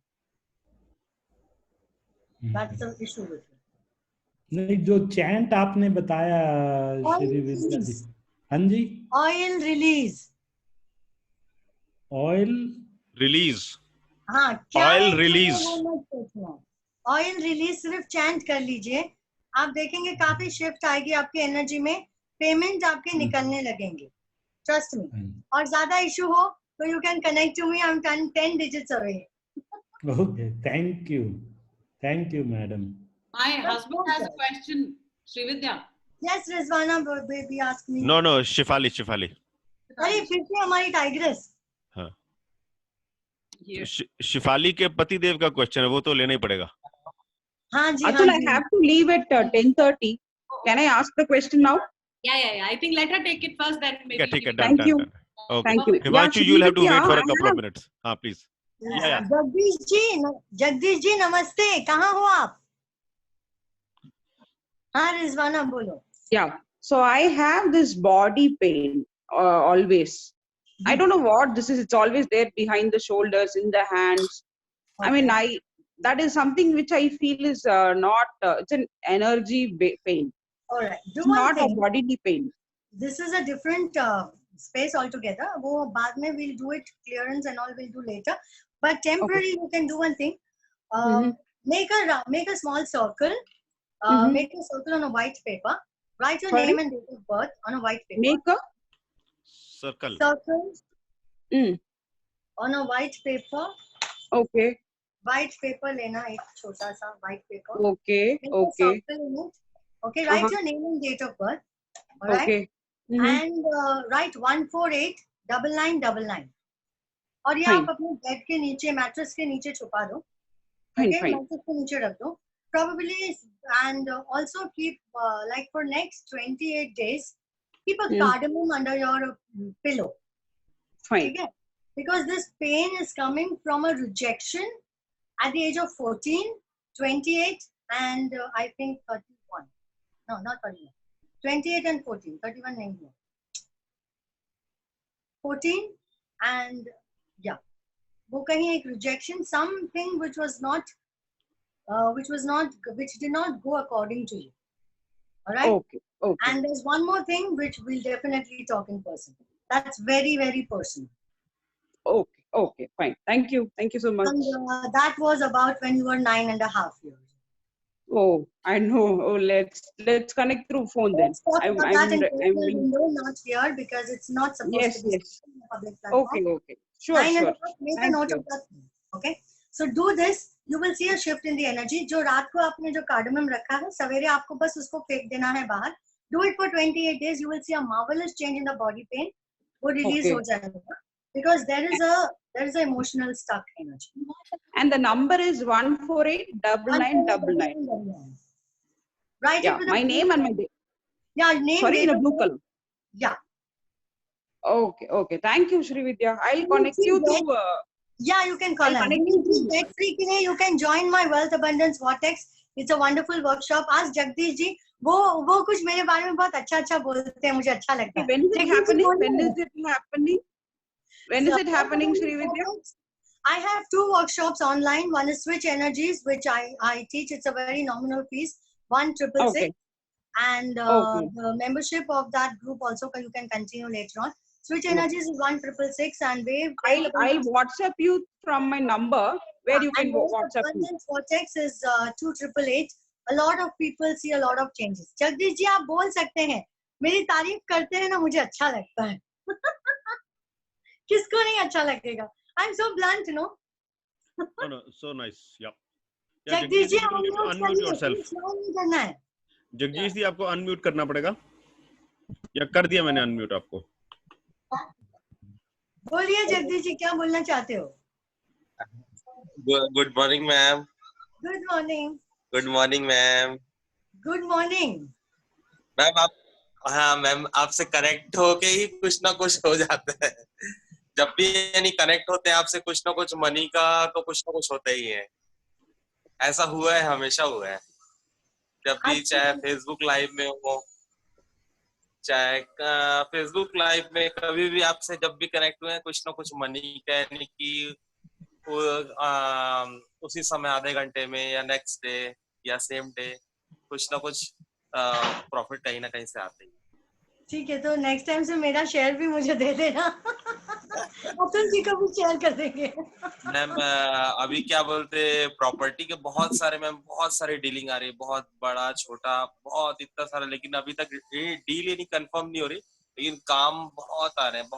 Speaker 1: That's the issue with it.
Speaker 7: नहीं, जो चैंट आपने बताया श्री विद्या जी. हाँ जी.
Speaker 1: Oil release.
Speaker 7: Oil
Speaker 2: release.
Speaker 1: हाँ,
Speaker 2: ऑयल रिलीज.
Speaker 1: ऑयल रिलीज सिर्फ चैंट कर लीजिए, आप देखेंगे काफी शिफ्ट आएगी आपकी एनर्जी में, पेमेंट आपके निकलने लगेंगे. Trust me. और ज्यादा इशू हो तो you can connect to me, I am 10 digits away.
Speaker 7: Okay, thank you, madam.
Speaker 3: My husband has a question, Srividya.
Speaker 1: Yes, Rizwana baby ask me.
Speaker 2: No, Shifali.
Speaker 1: अरे फिर से हमारी टाइग्रेस.
Speaker 2: हाँ.
Speaker 3: Here.
Speaker 2: शिफाली के पति देव का क्वेश्चन है, वो तो लेना ही पड़ेगा.
Speaker 1: हाँ जी.
Speaker 6: Atul, I have to leave at 10:30. Can I ask the question now?
Speaker 3: Yeah. I think let her take it first, then maybe.
Speaker 2: ठीक है,
Speaker 6: Thank you.
Speaker 2: done. Okay.
Speaker 6: Thank you.
Speaker 2: Himanshu,
Speaker 6: Yeah,
Speaker 2: you will have to
Speaker 6: Srividya,
Speaker 2: wait for a
Speaker 6: I
Speaker 2: couple of
Speaker 6: have-
Speaker 2: minutes. हाँ, please. Yeah.
Speaker 1: Jagdish ji नमस्ते. कहाँ हो आप? हाँ रिजवाना बोलो.
Speaker 6: Yeah. So I have this body pain always. I don't know what this is. It's always there behind the shoulders, in the hands. I mean, that is something which I feel is not. It's an energy pain.
Speaker 1: All right. Do
Speaker 6: It's
Speaker 1: one
Speaker 6: not a
Speaker 1: thing.
Speaker 6: bodily pain.
Speaker 1: This is a different space altogether. वो बाद में we'll do it clearance and all we'll do later. But temporary you can do one thing. Make a small circle. Make a circle on a white paper. Write your
Speaker 6: Sorry?
Speaker 1: name and date of birth on a white paper.
Speaker 6: Make a
Speaker 2: Circle.
Speaker 1: On a white paper.
Speaker 6: okay.
Speaker 1: White paper लेना एक छोटा सा white paper.
Speaker 6: Okay.
Speaker 1: Make a
Speaker 6: Okay.
Speaker 1: circle in it. Okay. Write your name and date of birth. All right.
Speaker 6: Okay.
Speaker 1: And write 1489999. और ये
Speaker 6: Fine.
Speaker 1: आप अपने bed के नीचे मैट्रेस के नीचे छुपा दो.
Speaker 6: Fine.
Speaker 1: Okay,
Speaker 6: Fine.
Speaker 1: मैट्रेस के नीचे रख दो. Probably and also keep like for next 28 days keep a cardamom under your pillow.
Speaker 6: Fine.
Speaker 1: Okay? Because this pain is coming from a rejection at the age of 14, 28 and I think 31. No, not 31. 28 and 14. 31 nahi hai. 14 and yeah. वो कहीं एक rejection, something which did not go according to you. All right.
Speaker 6: Okay. Okay.
Speaker 1: And there's one more thing which we'll definitely talk in person. That's very, very personal.
Speaker 6: Okay. Okay. Fine. Thank you. Thank you so much.
Speaker 1: And that was about when you were 9.5 years.
Speaker 6: Oh, I know. Oh, let's connect through phone then.
Speaker 1: Let's talk about that in personal
Speaker 6: I'm-
Speaker 1: window, not here, because it's not supposed to be
Speaker 6: Yes.
Speaker 1: in a public platform.
Speaker 6: Okay. Okay. Sure.
Speaker 1: 9.5,
Speaker 6: Sure.
Speaker 1: make a
Speaker 6: Thank
Speaker 1: note
Speaker 6: you.
Speaker 1: of that. Okay. So do this. You will see a shift in the energy. जो रात को आपने जो cardamom रखा है, सवेरे आपको बस उसको फेंक देना है बाहर. Do it for 28 days. You will see a marvelous change in the body pain. वो release
Speaker 6: Okay.
Speaker 1: हो जाएगा. Because there is a emotional stuck energy.
Speaker 6: And the number is 1489999.
Speaker 1: Write
Speaker 6: Yeah,
Speaker 1: it with
Speaker 6: my
Speaker 1: a
Speaker 6: name and my date.
Speaker 1: Yeah, name.
Speaker 6: Sorry, in
Speaker 1: date
Speaker 6: a
Speaker 1: of
Speaker 6: blue
Speaker 1: birth.
Speaker 6: color.
Speaker 1: Yeah.
Speaker 6: Okay. Okay. Thank you, Srividya. I'll connect you to.
Speaker 1: Yeah, you can call
Speaker 6: I'll
Speaker 1: her.
Speaker 6: connect you to-
Speaker 1: Debt free के लिए you can join my Wealth Abundance Vortex. It's a wonderful workshop. Ask Jagdish जी. वो कुछ मेरे बारे में बहुत अच्छा बोलते हैं. मुझे अच्छा लगता है.
Speaker 6: When is it
Speaker 1: Jagdish ji,
Speaker 6: happening?
Speaker 1: बोलिए.
Speaker 6: When is it happening? When is
Speaker 1: So,
Speaker 6: it happening, Srividya?
Speaker 1: I have 2 workshops online. One is Switch Energies, which I teach. It's a very nominal fees, 1,666.
Speaker 6: Okay.
Speaker 1: And
Speaker 6: Okay.
Speaker 1: the membership of that group also you can continue later on. Switch Energies is 1,666 and Wave.
Speaker 6: I'll WhatsApp you from my number where you can
Speaker 1: And Wealth
Speaker 6: WhatsApp me.
Speaker 1: Abundance Vortex is 2,888. A lot of people see a lot of changes. Jagdish ji आप बोल सकते हैं. मेरी तारीफ करते हैं ना मुझे अच्छा लगता है. किसको नहीं अच्छा लगेगा? I'm so blunt, you know.
Speaker 2: No, so nice. Yeah.
Speaker 1: Jagdish ji
Speaker 2: you need to unmute yourself.
Speaker 1: नहीं करना है.
Speaker 2: जगदीश जी आपको अनम्यूट करना पड़ेगा, या कर दिया मैंने अनम्यूट आपको?
Speaker 1: बोलिए जगदीश जी क्या बोलना चाहते हो?
Speaker 8: Good morning, ma'am.
Speaker 1: Good morning.
Speaker 8: Good morning, ma'am.
Speaker 1: Good morning.
Speaker 8: Ma'am आप हाँ मैम आपसे कनेक्ट होके ही कुछ ना कुछ हो जाता है. जब भी यानी कनेक्ट होते हैं आपसे कुछ ना कुछ मनी का तो कुछ ना कुछ होता ही है. ऐसा हुआ है, हमेशा हुआ है. जब भी चाहे फेसबुक लाइव में हो, चाहे फेसबुक लाइव में कभी भी आपसे जब भी कनेक्ट हुए हैं कुछ ना कुछ मनी का यानी कि उसी समय आधे घंटे में या नेक्स्ट डे या सेम डे कुछ ना कुछ प्रॉफिट कहीं ना कहीं से आते ही.
Speaker 1: ठीक है, तो नेक्स्ट टाइम से मेरा शेयर भी मुझे दे देना. अतुल जी को भी शेयर कर देंगे.
Speaker 8: मैम अभी क्या बोलते प्रॉपर्टी के बहुत सारे डीलिंग आ रही है, बहुत बड़ा छोटा बहुत इतना सारा, लेकिन अभी तक डील नहीं कंफर्म नहीं हो रही, लेकिन काम बहुत आ रहे हैं.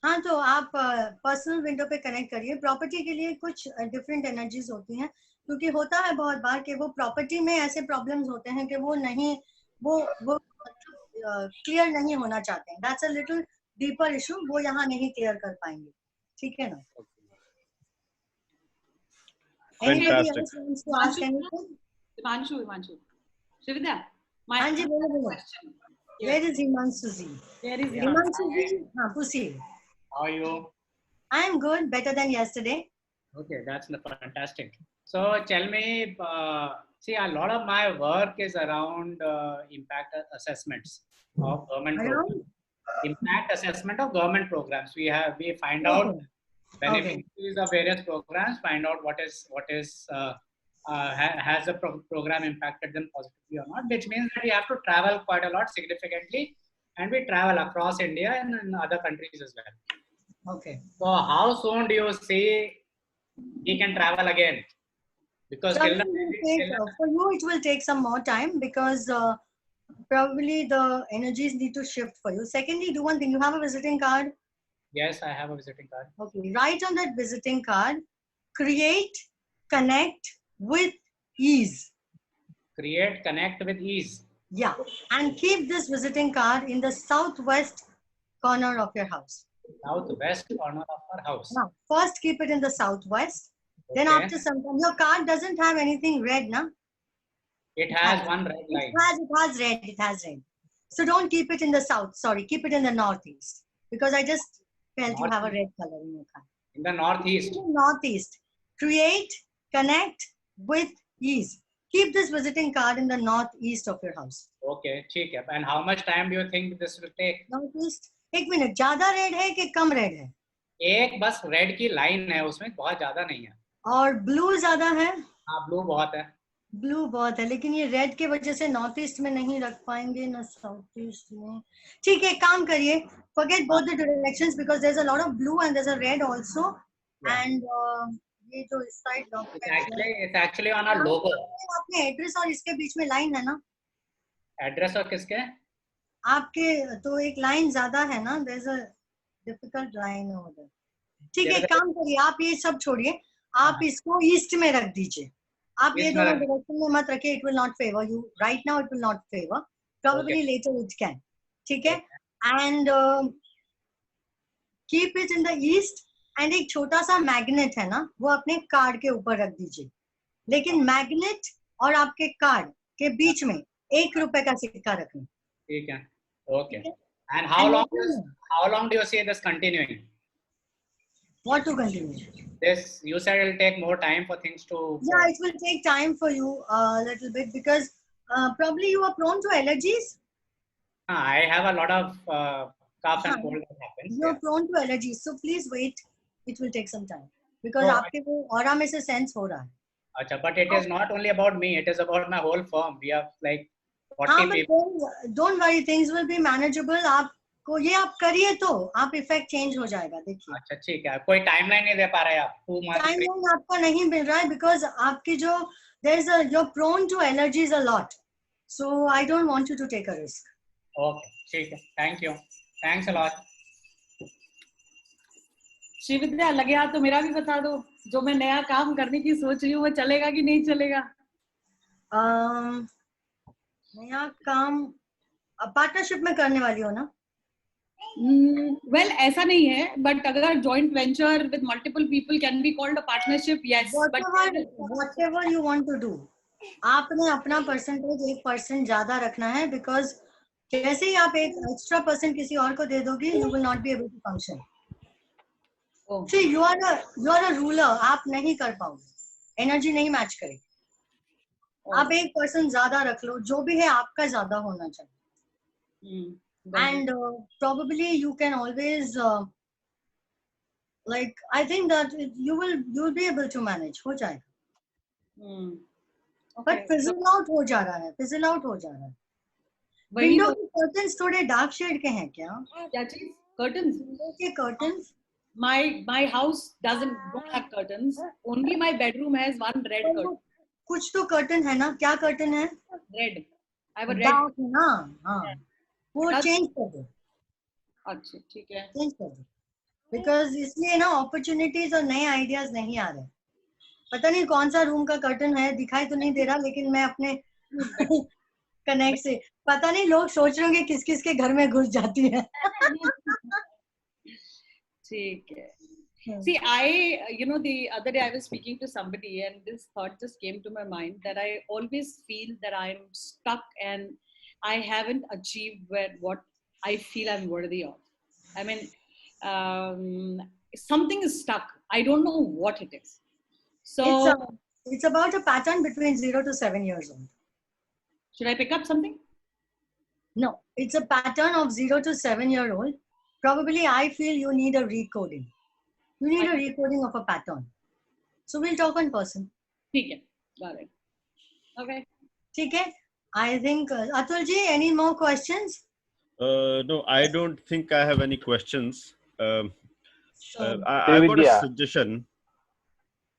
Speaker 1: हाँ, तो आप पर्सनल विंडो पे कनेक्ट करिए। प्रॉपर्टी के लिए कुछ डिफरेंट एनर्जीज होती हैं, क्योंकि होता है बहुत बार कि वो प्रॉपर्टी में ऐसे प्रॉब्लम्स होते हैं कि वो नहीं, वो क्लियर नहीं होना चाहते हैं। That's a little deeper issue, वो यहाँ नहीं क्लियर कर पाएंगे, ठीक है ना? Anybody
Speaker 2: Fantastic.
Speaker 1: else wants to ask anything?
Speaker 3: Himanshu. Shividya, my
Speaker 1: हाँ जी, बोलो।
Speaker 3: question.
Speaker 1: Where is Himanshu ji?
Speaker 3: There is
Speaker 1: Himanshu ji, हाँ, पूछिए।
Speaker 9: How are you?
Speaker 1: I am good, better than yesterday.
Speaker 9: Okay, that's fantastic. So tell me, see, a lot of my work is around impact assessments of government programs. Impact assessment of government programs. We find out beneficiaries of various programs, find out what is has the program impacted them positively or not, which means that we have to travel quite a lot significantly, and we travel across India and in other countries as well.
Speaker 1: Okay.
Speaker 9: So how soon do you see we can travel again? Because
Speaker 1: for you it will take some more time, because probably the energies need to shift for you. Secondly, do one thing. You have a visiting card?
Speaker 9: Yes, I have a visiting card.
Speaker 1: Okay, write on that visiting card, create, connect with ease.
Speaker 9: Create, connect with ease.
Speaker 1: Yeah, and keep this visiting card in the southwest corner of your house.
Speaker 9: Southwest corner of our house.
Speaker 1: Now, first keep it in the southwest. Okay. Then after some time, your card doesn't have anything red, na?
Speaker 9: It has one red line.
Speaker 1: It has red. So don't keep it in the south. Sorry, keep it in the northeast. Because I just felt you have a red color in your card.
Speaker 9: In the northeast.
Speaker 1: In the northeast. Create, connect with ease. Keep this visiting card in the northeast of your house.
Speaker 9: Okay, ठीक है. And how much time do you think this will take?
Speaker 1: Northeast. एक minute, ज़्यादा red है कि कम red है?
Speaker 9: एक बस red की लाइन है उसमें, बहुत ज़्यादा नहीं है.
Speaker 1: और ब्लू ज़्यादा है?
Speaker 9: हाँ, ब्लू बहुत है.
Speaker 1: ब्लू बहुत है, लेकिन ये रेड के वजह से नॉर्थ ईस्ट में नहीं रख पाएंगे ना साउथ ईस्ट में. ठीक है, काम करिए, forget both the directions because there's a lot of blue and there's a red also. Yeah. And ये जो इस side
Speaker 9: it's actually on our logo.
Speaker 1: आपके एड्रेस और इसके बीच में लाइन है ना?
Speaker 9: एड्रेस और किसके?
Speaker 1: आपके तो एक लाइन ज्यादा है ना, there's a difficult line over there. ठीक है, काम करिए, आप ये सब छोड़िए, आप इसको ईस्ट में रख दीजिए. आप ये दोनों डायरेक्शन में मत रखिए. It will not favor you right now. It will not favor. Probably later it can. ठीक है? And keep it in the east. And एक छोटा सा मैग्नेट है ना, वो अपने कार्ड के ऊपर रख दीजिए. लेकिन मैग्नेट और आपके कार्ड के बीच में ₹1 का सिक्का रखना.
Speaker 9: ठीक है. Okay. And how long do you see this continuing?
Speaker 1: What to continue?
Speaker 9: This, you said it will take more time for things to...
Speaker 1: Yeah, it will take time for you a little bit because probably you are prone to allergies.
Speaker 9: I have a lot of cough and cold that happens.
Speaker 1: You are prone to allergies, so please wait. It will take some time because आपके वो aura में से sense हो रहा है.
Speaker 9: अच्छा, but it is not only about me. It is about my whole firm. We have like 40 people.
Speaker 1: Don't worry, things will be manageable. आपको ये आप करिए तो आप इफेक्ट चेंज हो जाएगा. देखिए.
Speaker 9: अच्छा, ठीक है. कोई टाइमलाइन नहीं दे पा रहे आप? 2 months.
Speaker 1: टाइमलाइन आपको नहीं मिल रहा है because आपकी जो you're prone to allergies a lot. So I don't want you to take a risk.
Speaker 9: Okay, ठीक है. Thank you. Thanks a lot.
Speaker 3: Srividya, लगे हाथ तो मेरा भी बता दो, जो मैं नया काम करने की सोच रही हूँ वो चलेगा कि नहीं चलेगा?
Speaker 1: नया काम पार्टनरशिप में करने वाली हो ना?
Speaker 3: Well, ऐसा नहीं है, but अगर joint venture with multiple people can be called a partnership, yes.
Speaker 1: Whatever you want to do, आपने अपना परसेंटेज 1% ज्यादा रखना है because जैसे ही आप एक एक्स्ट्रा % किसी और को दे दोगे, you will not be able to function. See, you are a ruler. आप नहीं कर पाओगे, एनर्जी नहीं मैच करेगी. आप 1% ज्यादा रख लो, जो भी है आपका ज्यादा होना चाहिए. And probably you can always like I think that you will be able to manage. हो जाएगा. But fizzle out हो जा रहा है. Window के curtains थोड़े dark shade के हैं क्या?
Speaker 3: क्या चीज? Curtains?
Speaker 1: Window के curtains.
Speaker 3: My house don't have curtains. Only my bedroom has one red curtain.
Speaker 1: कुछ तो curtain है ना? क्या curtain है?
Speaker 3: Red. I have a red.
Speaker 1: Dark ना? हाँ. वो चेंज कर दो.
Speaker 3: अच्छा, ठीक है.
Speaker 1: चेंज कर दो. बिकॉज इसलिए ना अपॉर्चुनिटीज और नए आइडियाज नहीं आ रहे. पता नहीं कौन सा रूम का कर्टन है, दिखाई तो नहीं दे रहा, लेकिन मैं अपने कनेक्ट से पता नहीं लोग सोच रहे होंगे किस किस के घर में घुस जाती है.
Speaker 3: ठीक है. See, the other day I was speaking to somebody and this thought just came to my mind that I always feel that I'm stuck and I haven't achieved what I feel I'm worthy of. I mean, something is stuck. I don't know what it is. So
Speaker 1: it's about a pattern between 0 to 7 years old.
Speaker 3: Should I pick up something?
Speaker 1: No, it's a pattern of 0 to 7 year old. Probably I feel you need a recoding. You need a recoding of a pattern. So we'll talk in person.
Speaker 3: Okay, got it. Okay.
Speaker 1: Okay. I think Atul ji, any more questions?
Speaker 2: No, I don't think I have any questions. I've got a suggestion.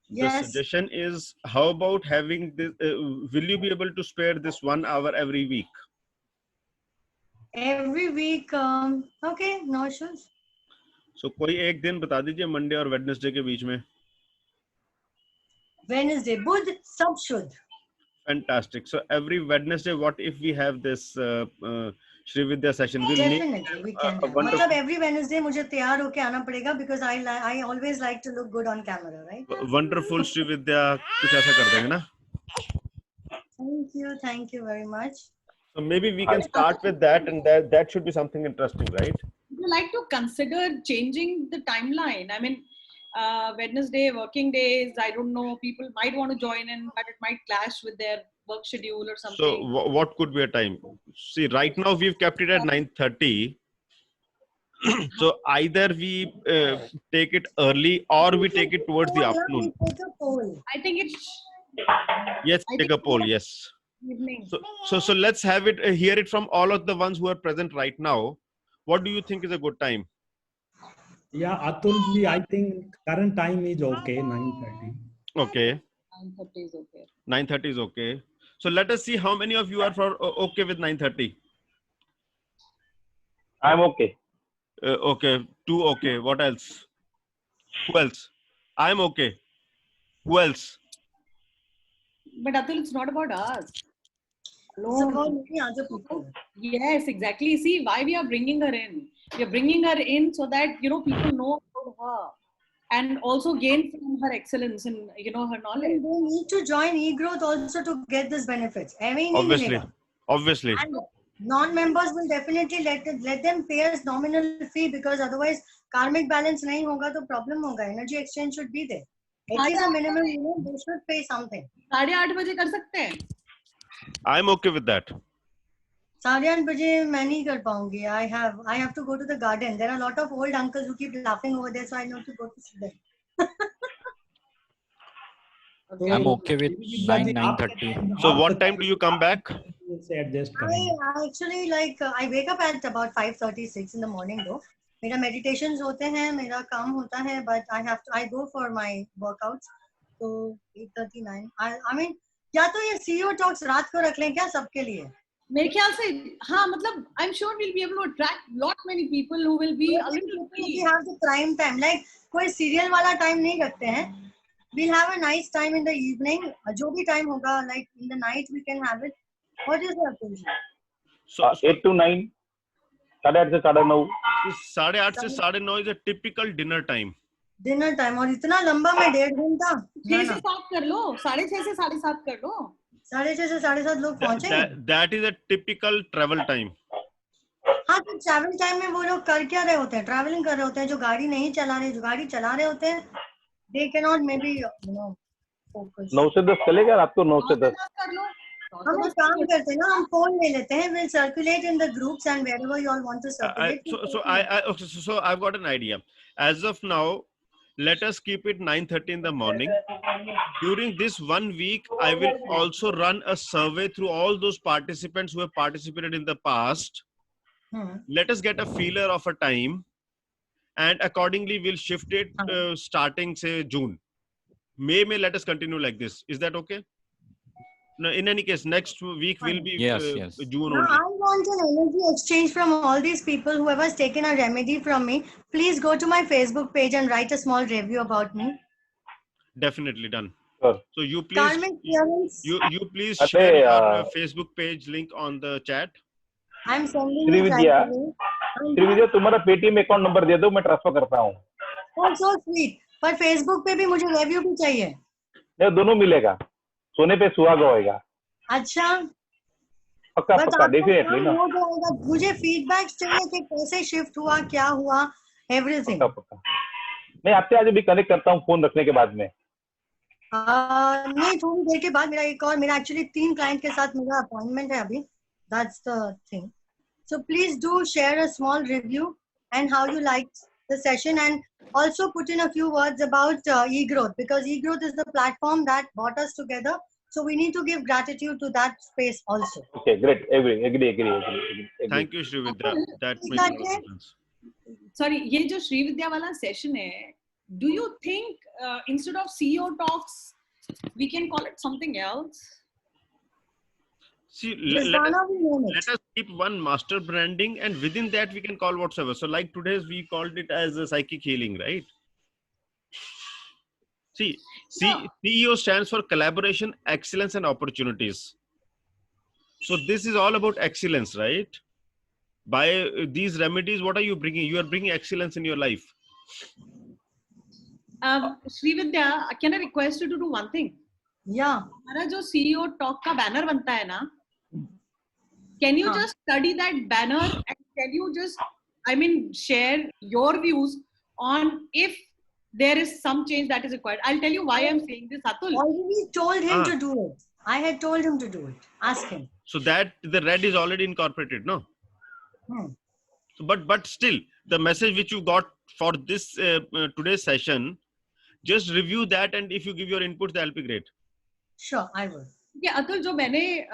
Speaker 1: Yes.
Speaker 2: The suggestion is, how about having this? Will you be able to spare this 1 hour every week?
Speaker 1: Every week, okay, no issues.
Speaker 2: So कोई एक दिन बता दीजिए Monday और Wednesday के बीच में.
Speaker 1: Wednesday, बुध सब शुद्ध.
Speaker 2: Fantastic. So every Wednesday, what if we have this Shri Vidya session? We'll
Speaker 1: Definitely, we can. मतलब every Wednesday मुझे तैयार होके आना पड़ेगा because I always like to look good on camera, right?
Speaker 2: Wonderful, Shri Vidya. कुछ ऐसा कर देंगे ना?
Speaker 1: Thank you very much.
Speaker 2: So maybe we can start with that, and that should be something interesting, right?
Speaker 3: Would you like to consider changing the timeline? I mean, Wednesday, working days, I don't know, people might want to join in, but it might clash with their work schedule or something.
Speaker 2: So what could be a time? See, right now we've kept it at 9:30. So either we take it early or we take it towards the afternoon.
Speaker 3: I think it's...
Speaker 2: Yes, take a poll, yes.
Speaker 3: Evening.
Speaker 2: So let's have it, hear it from all of the ones who are present right now. What do you think is a good time?
Speaker 7: Yeah, Atulji, I think current time is okay, 9:30.
Speaker 2: Okay.
Speaker 3: 9:30 is okay.
Speaker 2: 9:30 is okay. So let us see how many of you are okay with 9:30.
Speaker 5: I'm okay.
Speaker 2: Okay, 2 okay. What else? Who else? I'm okay. Who else?
Speaker 3: But Atul, it's not about us.
Speaker 1: It's about many other people.
Speaker 3: Yes, exactly. See why we are bringing her in. We are bringing her in so that people know about her and also gain from her excellence and her knowledge.
Speaker 1: And they need to join eGrowth also to get this benefits.
Speaker 2: Obviously.
Speaker 1: And non-members will definitely let them pay us nominal fee because otherwise karmic balance nahi hoga to problem hoga. Energy exchange should be there. At least a minimum, they should pay something.
Speaker 3: 8:30 बजे कर सकते हैं.
Speaker 2: I'm okay with that.
Speaker 1: 8:30 बजे मैं नहीं कर पाऊंगी. I have to go to the garden. There are a lot of old uncles who keep laughing over there, so I know to go to see them.
Speaker 4: I'm okay with 9:30.
Speaker 2: So what time do you come back?
Speaker 1: I actually I wake up at about 5:36 in the morning though. मेरा meditations होते हैं, मेरा काम होता है, but I go for my workouts. So 8:39. I mean, क्या तो ये CEO talks रात को रख लें क्या सबके लिए?
Speaker 3: मेरे ख्याल से हाँ, मतलब I'm sure we'll be able to attract lot many people who will be a little
Speaker 1: free. We have the prime time. Like कोई serial वाला time नहीं रखते हैं. We'll have a nice time in the evening. जो भी time होगा, like in the night we can have it. What is your opinion?
Speaker 5: So 8 to 9. 8:30 से 9:30.
Speaker 2: 8:30 से 9:30 is a typical dinner time.
Speaker 1: Dinner time और इतना लंबा में 1.5 घंटा.
Speaker 3: 6 से 7 कर लो, 6:30 से 7:30 कर लो.
Speaker 1: 6:30 से 7:30 लोग पहुंचे.
Speaker 2: That is a typical travel time.
Speaker 1: हाँ, तो ट्रैवल टाइम में वो लोग कर क्या रहे होते हैं? ट्रैवलिंग कर रहे होते हैं. जो गाड़ी नहीं चला रहे, जो गाड़ी चला रहे होते हैं, they cannot maybe focus.
Speaker 5: 9 से 10 चलेगा रात को 9 से 10.
Speaker 3: कर लो.
Speaker 1: हम एक काम करते हैं ना, हम फोन ले लेते हैं. We'll circulate in the groups and wherever you all want to circulate.
Speaker 2: So I've got an idea. As of now, let us keep it 9:30 in the morning. During this 1 week, I will also run a survey through all those participants who have participated in the past. Let us get a feeler of a time, and accordingly we'll shift it starting say June. May let us continue like this. Is that okay? No, in any case, next week will be
Speaker 4: Yes, yes.
Speaker 2: June
Speaker 1: Now,
Speaker 2: only.
Speaker 1: I want an energy exchange from all these people, whoever's taken a remedy from me. Please go to my Facebook page and write a small review about me.
Speaker 2: Definitely done.
Speaker 5: Sure.
Speaker 2: So you please,
Speaker 1: Karmic clearance.
Speaker 2: you please
Speaker 5: Ate,
Speaker 2: share your Facebook page link on the chat.
Speaker 1: I'm sending it right
Speaker 5: Srividya,
Speaker 1: away.
Speaker 5: Srividya तुम्हारा Paytm account number दे दो, मैं transfer करता हूँ.
Speaker 1: Oh, so sweet. पर Facebook पे भी मुझे review भी चाहिए.
Speaker 5: नहीं, दोनों मिलेगा. सोने पे सुहागा होएगा.
Speaker 1: अच्छा.
Speaker 5: पक्का
Speaker 1: बस
Speaker 5: पक्का
Speaker 1: आपका
Speaker 5: डेफिनेटली
Speaker 1: काम
Speaker 5: ना.
Speaker 1: हो जाएगा. मुझे फीडबैक चाहिए कि कैसे शिफ्ट हुआ, क्या हुआ, एवरीथिंग.
Speaker 5: पक्का पक्का. मैं आपसे आज अभी कनेक्ट करता हूँ फोन रखने के बाद में.
Speaker 1: नहीं, थोड़ी देर के बाद मेरा एक और, मेरा एक्चुअली 3 क्लाइंट के साथ मेरा अपॉइंटमेंट है अभी. That's the thing. So please do share a small review and how you liked the session, and also put in a few words about eGrowth, because eGrowth is the platform that brought us together. So we need to give gratitude to that space also.
Speaker 5: Okay, great. Agree.
Speaker 2: Thank you, Srividya. That makes a lot of sense.
Speaker 3: Sorry, ये जो श्रीविद्या वाला session है, do you think instead of CEO talks, we can call it something else?
Speaker 2: See, let us keep one master branding, and within that we can call whatsoever. So like today's we called it as a psychic healing, right? See, CEO stands for collaboration, excellence, and opportunities. So this is all about excellence, right? By these remedies, what are you bringing? You are bringing excellence in your life.
Speaker 3: Srividya, can I request you to do one thing?
Speaker 1: Yeah.
Speaker 3: हमारा जो CEO talk का banner बनता है ना, can you just study that banner and can you just, I mean, share your views on if there is some change that is required? I'll tell you why I'm saying this, Atul.
Speaker 1: I already told him to do it. I had told him to do it. Ask him.
Speaker 2: So that the red is already incorporated, no? So, but still, the message which you got for this today's session, just review that, and if you give your inputs, that'll be great.
Speaker 1: Sure, I will.
Speaker 3: Yeah, Atul, जो मैंने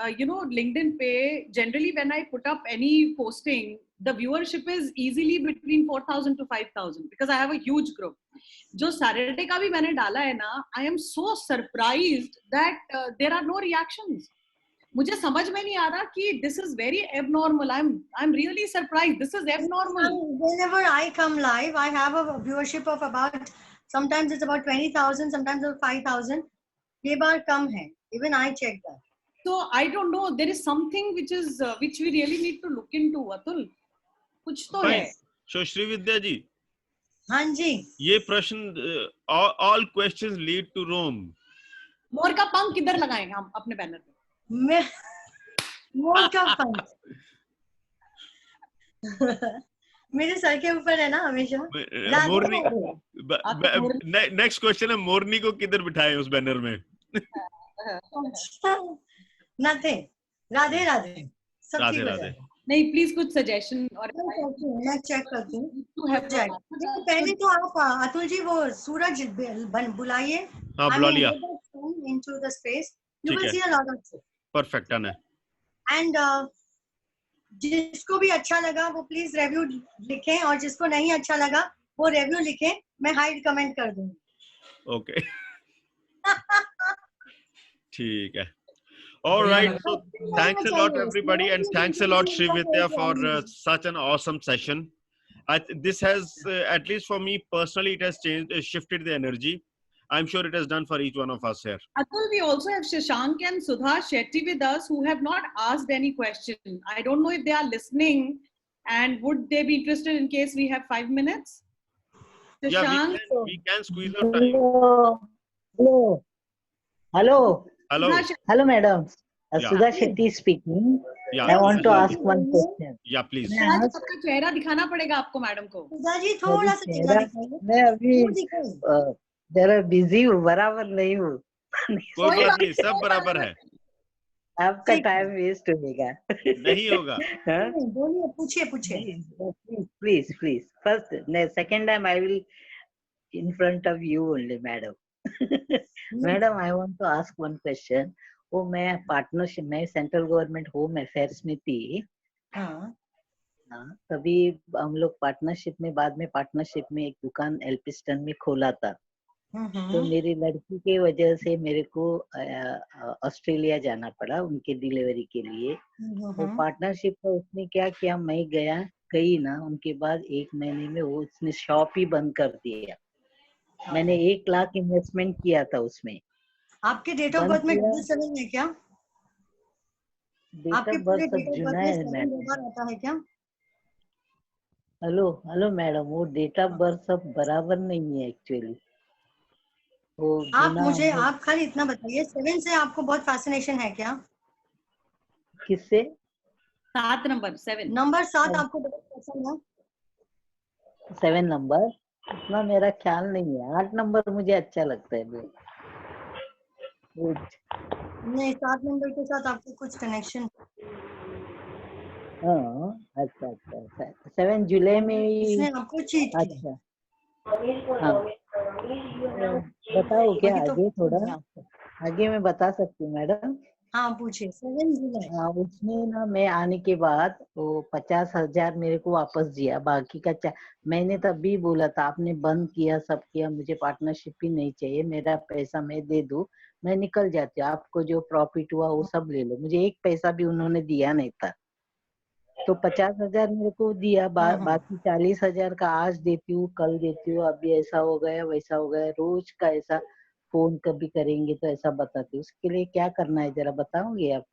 Speaker 3: LinkedIn पे generally when I put up any posting, the viewership is easily between 4,000 to 5,000 because I have a huge group. जो Saturday का भी मैंने डाला है ना, I am so surprised that there are no reactions. मुझे समझ में नहीं आ रहा कि this is very abnormal. I'm really surprised. This is abnormal.
Speaker 1: Whenever I come live, I have a viewership of about, sometimes it's about 20,000, sometimes about 5,000. ये बार कम है. Even I check that.
Speaker 3: So I don't know. There is something which is which we really need to look into, Atul. कुछ तो है.
Speaker 2: So Srividya ji.
Speaker 1: हाँ जी.
Speaker 2: ये प्रश्न all questions lead to Rome.
Speaker 3: मोर का पंख किधर लगाएंगे हम अपने बैनर पे?
Speaker 1: मैं मोर का पंख मेरे सर के ऊपर है ना हमेशा.
Speaker 2: मोरनी. नेक्स्ट क्वेश्चन है, मोरनी को किधर बिठाएं उस बैनर में?
Speaker 1: Nothing. राधे राधे. सब ठीक हो जाएगा.
Speaker 3: नहीं, प्लीज कुछ सजेशन और
Speaker 1: मैं चेक करती हूँ. पहले तो आप अतुल जी वो सूरज बुलाइए.
Speaker 2: हाँ, बुला लिया.
Speaker 1: Into the space. You will see a lot of it.
Speaker 2: Perfect, done है.
Speaker 1: And जिसको भी अच्छा लगा वो प्लीज रिव्यू लिखें, और जिसको नहीं अच्छा लगा वो रिव्यू लिखें. मैं हाइड कमेंट कर दूंगी.
Speaker 2: Okay. ठीक है. All right. So thanks a lot, everybody, and thanks a lot, Srividya, for such an awesome session. This has, at least for me personally, it has changed, shifted the energy. I'm sure it has done for each one of us here.
Speaker 3: Atul, we also have Shashank and Sudha Shetty with us who have not asked any question. I don't know if they are listening, and would they be interested in case we have 5 minutes?
Speaker 2: Shashank, yeah, we can squeeze our time.
Speaker 10: Hello, madam. Sudha Shetty speaking.
Speaker 2: Yeah.
Speaker 10: I want to ask one question.
Speaker 2: Yeah, please.
Speaker 3: सबका चेहरा दिखाना पड़ेगा आपको madam को.
Speaker 1: सुधा जी थोड़ा सा चेहरा दिखाइए.
Speaker 10: मैं अभी जरा बिजी हूँ, बराबर नहीं हूँ.
Speaker 2: कोई बात नहीं, सब बराबर है.
Speaker 10: आपका टाइम वेस्ट होगा.
Speaker 2: नहीं होगा.
Speaker 1: बोलिए, पूछिए.
Speaker 10: Please. First, second time I will in front of you only, madam. Madam, I want to ask one question. वो मैं पार्टनरशिप में सेंट्रल गवर्नमेंट होम अफेयर्स में थी. तभी हम लोग पार्टनरशिप में, बाद में पार्टनरशिप में एक दुकान एल्पिस्टन में खोला था. तो मेरी लड़की के वजह से मेरे को ऑस्ट्रेलिया जाना पड़ा उनके डिलीवरी के लिए। तो पार्टनरशिप का उसने क्या किया, मैं गई ना, उनके बाद 1 महीने में वो उसने शॉप ही बंद कर दिया। मैंने 1 लाख इन्वेस्टमेंट किया था उसमें।
Speaker 1: आपके डेट ऑफ बर्थ में 7 है क्या?
Speaker 10: डेट ऑफ बर्थ सब जुना है मैडम।
Speaker 1: आता है क्या?
Speaker 10: हेलो मैडम, वो डेट ऑफ बर्थ सब बराबर नहीं है एक्चुअली।
Speaker 1: आप खाली इतना बताइए, 7 से आपको बहुत फैसिनेशन है क्या?
Speaker 10: किससे?
Speaker 3: 7 नंबर 7
Speaker 1: नंबर 7 आपको बहुत पसंद है?
Speaker 10: 7 नंबर इतना मेरा ख्याल नहीं है। 8 नंबर मुझे अच्छा लगता है।
Speaker 1: नहीं, 7 नंबर के साथ आपको कुछ कनेक्शन?
Speaker 10: हाँ, अच्छा 7 जुलाई में ही
Speaker 1: आपको चीट किया।
Speaker 10: अच्छा हाँ, बताओ क्या आगे, थोड़ा आगे मैं बता सकती हूँ मैडम।
Speaker 1: हाँ पूछिए। 7 जुलाई।
Speaker 10: हाँ, उसने ना मैं आने के बाद वो 50,000 मेरे को वापस दिया। बाकी का मैंने तब भी बोला था, आपने बंद किया, सब किया, मुझे पार्टनरशिप ही नहीं चाहिए, मेरा पैसा मैं दे दूं, मैं निकल जाती हूँ, आपको जो प्रॉफिट हुआ वो सब ले लो। मुझे 1 पैसा भी उन्होंने दिया नहीं था। तो 50,000 मेरे को दिया, बाकी 40,000 का आज देती हूँ, कल देती हूँ, अभी ऐसा हो गया वैसा हो गया, रोज का ऐसा फोन कभी करेंगे तो ऐसा बताती हूँ। उसके लिए क्या करना है जरा बताओगे आप?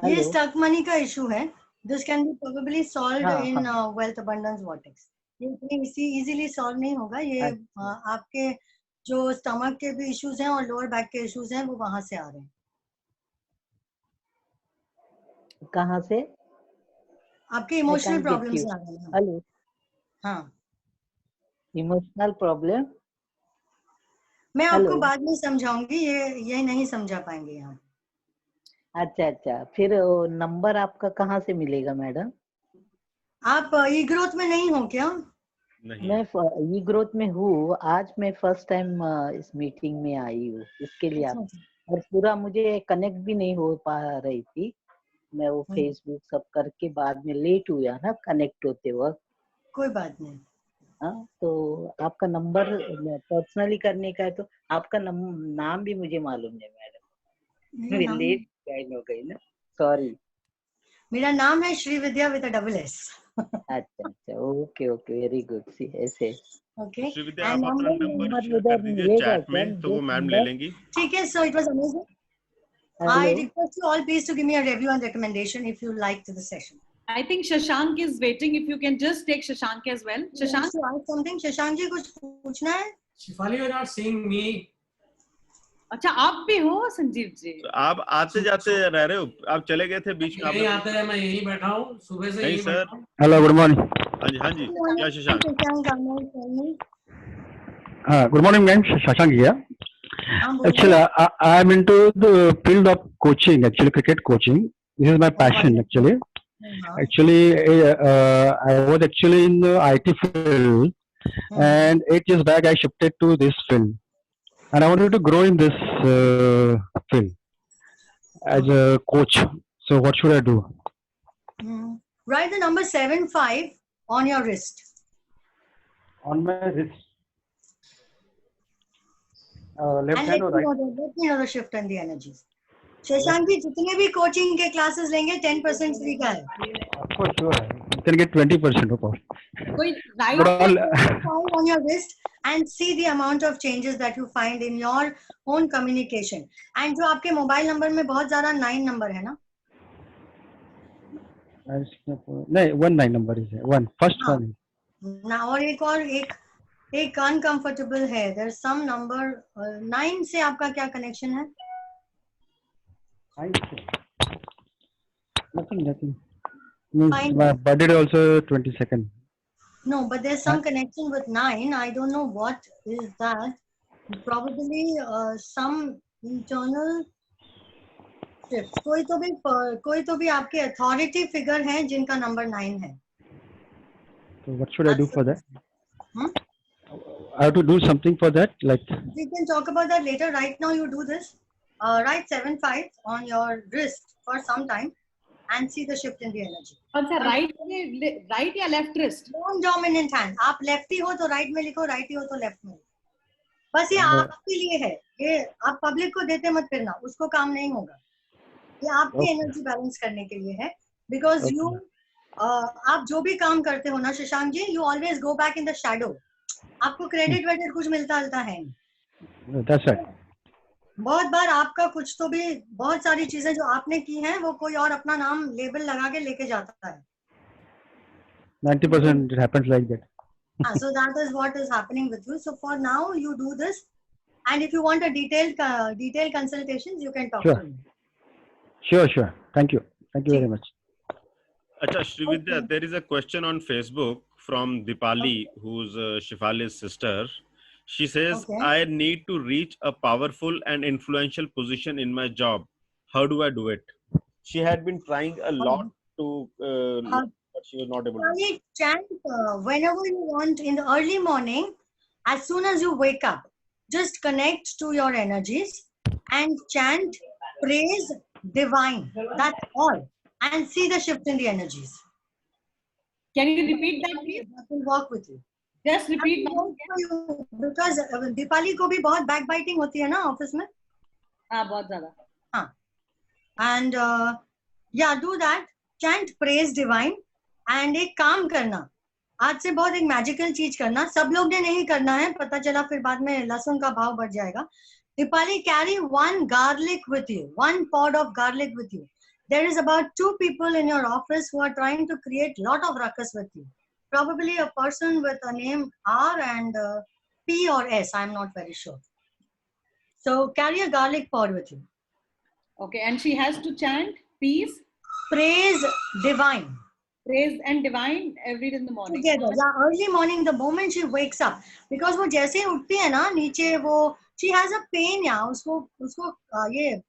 Speaker 1: ये स्टक मनी का इशू है। This can be probably solved in wealth abundance vortex. ये इतनी इजीली सॉल्व नहीं होगा। ये आपके जो स्टमक के भी इश्यूज हैं और लोअर बैक के इश्यूज हैं वो वहां से आ रहे हैं।
Speaker 10: कहाँ से?
Speaker 1: आपके इमोशनल प्रॉब्लम से आ रहे हैं।
Speaker 10: हेलो,
Speaker 1: हाँ,
Speaker 10: इमोशनल प्रॉब्लम
Speaker 1: मैं आपको बाद में समझाऊंगी, ये नहीं समझा पाएंगे यहाँ।
Speaker 10: अच्छा, फिर नंबर आपका कहाँ से मिलेगा मैडम?
Speaker 1: आप ई ग्रोथ में नहीं हो क्या?
Speaker 10: नहीं। मैं ई ग्रोथ में हूँ। आज मैं फर्स्ट टाइम इस मीटिंग में आई हूँ, इसके लिए आप, और पूरा मुझे कनेक्ट भी नहीं हो पा रही थी। मैं वो फेसबुक सब करके बाद में लेट हुआ ना कनेक्ट होते वक्त।
Speaker 1: कोई बात नहीं।
Speaker 10: हाँ, तो आपका नंबर पर्सनली करने का है तो आपका नाम भी मुझे मालूम है मैडम। मैं लेट ज्वाइन हो गई ना, सॉरी।
Speaker 1: मेरा नाम है श्री विद्या विद डबल एस।
Speaker 10: अच्छा, ओके, वेरी गुड। सी ऐसे
Speaker 1: ओके।
Speaker 2: श्री विद्या, आप अपना नंबर शेयर कर दीजिए चैट में, तो वो मैम ले लेंगी।
Speaker 1: ठीक है, so it was amazing. I request you all please to give me a review and recommendation if you liked the session.
Speaker 3: I think Shashank is waiting. If you can just take Shashank as well. Shashank,
Speaker 1: to ask something. Shashank जी कुछ पूछना है?
Speaker 11: Shefali, you're not seeing me.
Speaker 3: अच्छा, आप भी हो संजीव जी?
Speaker 2: तो आप आते जाते रह रहे हो, आप चले गए थे बीच में?
Speaker 11: नहीं आते हैं, मैं यहीं बैठा हूँ सुबह से।
Speaker 2: नहीं सर।
Speaker 12: Hello, good morning.
Speaker 2: हाँ जी क्या शशांक?
Speaker 12: हाँ, good morning ma'am, Shashank here. Actually, I am into the field of coaching. Actually, cricket coaching. This is my passion. Actually, I was actually in the IT field, and 8 years back I shifted to this field, and I wanted to grow in this field as a coach. So, what should I do?
Speaker 1: Write the number 75 on your wrist.
Speaker 12: On my wrist. Left hand or right?
Speaker 1: Let me know the shift and the energies. Shashank ji, जितने भी coaching के classes लेंगे 10% free का है।
Speaker 12: Of course, sure. You can get 20% of course.
Speaker 1: Write on your wrist and see the amount of changes that you find in your own communication. And जो आपके mobile number में बहुत ज़्यादा 9 number है ना?
Speaker 12: नहीं, 19 नंबर है, 1 first one.
Speaker 1: ना, और एक अनकंफर्टेबल है। देयर सम नंबर 9 से आपका क्या कनेक्शन है?
Speaker 12: Nothing. My birthday also 22nd.
Speaker 1: No, but there's some connection with 9. I don't know what is that. Probably some internal shift. कोई तो भी आपके अथॉरिटी फिगर हैं जिनका नंबर 9 है।
Speaker 12: So what should I do for that? I have to do something for that, like.
Speaker 1: We can talk about that later. Right now, you do this. Write 75 on your wrist for some time, and see the shift in the energy.
Speaker 3: कौन सा right या left wrist?
Speaker 1: Non-dominant hand. आप lefty हो तो right में लिखो, righty हो तो left में. बस ये आपके लिए है, ये आप पब्लिक को देते मत फिरना, उसको काम नहीं होगा. ये आपकी एनर्जी बैलेंस करने के लिए है. Because you आप जो भी काम करते हो ना Shashank ji, you always go back in the shadow. आपको क्रेडिट वेडिट कुछ मिलता है.
Speaker 12: That's right.
Speaker 1: बहुत बार आपका कुछ तो भी, बहुत सारी चीजें जो आपने की हैं वो कोई और अपना नाम लेबल लगा के लेके जाता है.
Speaker 12: 90% it happens like that.
Speaker 1: So that is what is happening with you. So for now you do this, and if you want a detailed consultations, you can talk to me.
Speaker 12: Sure. Thank you very much.
Speaker 2: Acha, Srividya, there is a question on Facebook from Dipali, who's Shefali's sister. She says, I need to reach a powerful and influential position in my job. How do I do it? She had been trying a lot to, but she was not able to.
Speaker 1: Chant whenever you want in the early morning, as soon as you wake up, just connect to your energies and chant praise divine. That's all. And see the shift in the energies.
Speaker 3: Can you repeat that, please?
Speaker 1: That will work with you.
Speaker 3: Just repeat.
Speaker 1: Because Deepali को भी बहुत backbiting होती है ना office में.
Speaker 3: हाँ, बहुत ज़्यादा.
Speaker 1: हाँ. And yeah, do that. Chant praise divine and एक काम करना. आज से बहुत एक magical चीज करना. सब लोग ने नहीं करना है. पता चला फिर बाद में लहसुन का भाव बढ़ जाएगा. Deepali, carry one garlic with you. One pod of garlic with you. There is about 2 people in your office who are trying to create lot of ruckus with you. Probably a person with a name R and P or S. I'm not very sure. So carry a garlic pod with you.
Speaker 3: Okay, and she has to chant peace,
Speaker 1: praise divine.
Speaker 3: Praise and divine every day in the morning.
Speaker 1: Together, yeah, early morning, the moment she wakes up. Because वो जैसे ही उठती है ना नीचे वो, she has a pain या उसको ये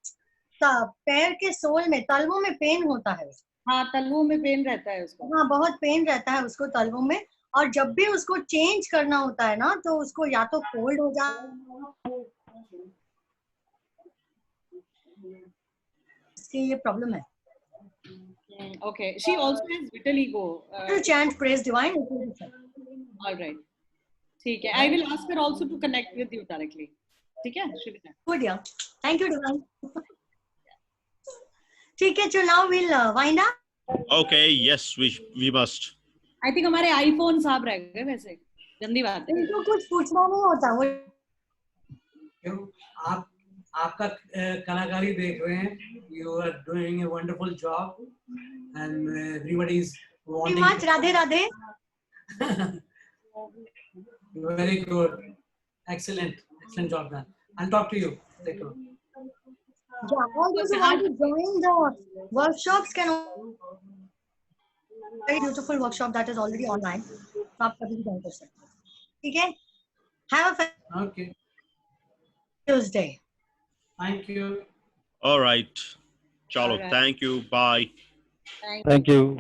Speaker 1: पैर के सोल में तलवों में पेन होता है.
Speaker 3: हाँ, तलवों में पेन रहता है उसको.
Speaker 1: हाँ, बहुत पेन रहता है उसको तलवों में. और जब भी उसको चेंज करना होता है ना तो उसको या तो कोल्ड हो जाए, इसकी ये प्रॉब्लम है.
Speaker 3: Okay, she also has vitiligo.
Speaker 1: To chant praise divine.
Speaker 3: All right. ठीक है. I will ask her also to connect with you directly. ठीक है, Shrivita.
Speaker 1: Good, yeah. Thank you, divine. ठीक है, so now we'll wind up.
Speaker 2: Okay, yes, we must.
Speaker 3: I think हमारे iPhone साहब रह गए वैसे. गंदी बात है.
Speaker 1: इनको कुछ पूछना नहीं होता वो.
Speaker 11: आप आपका कलाकारी देख रहे हैं. You are doing a wonderful job, and everybody is wanting.
Speaker 1: Much Radhe Radhe.
Speaker 11: Very good, excellent job done. I'll talk to you later.
Speaker 1: Yeah, all those who want to join the workshops can. Very beautiful workshop that is already online. आप कभी भी join कर सकते हैं. ठीक है? Have a
Speaker 11: okay.
Speaker 1: Tuesday.
Speaker 11: Thank you.
Speaker 2: All right. Chalo.
Speaker 3: All right.
Speaker 2: Thank you. Bye.
Speaker 12: Thank you.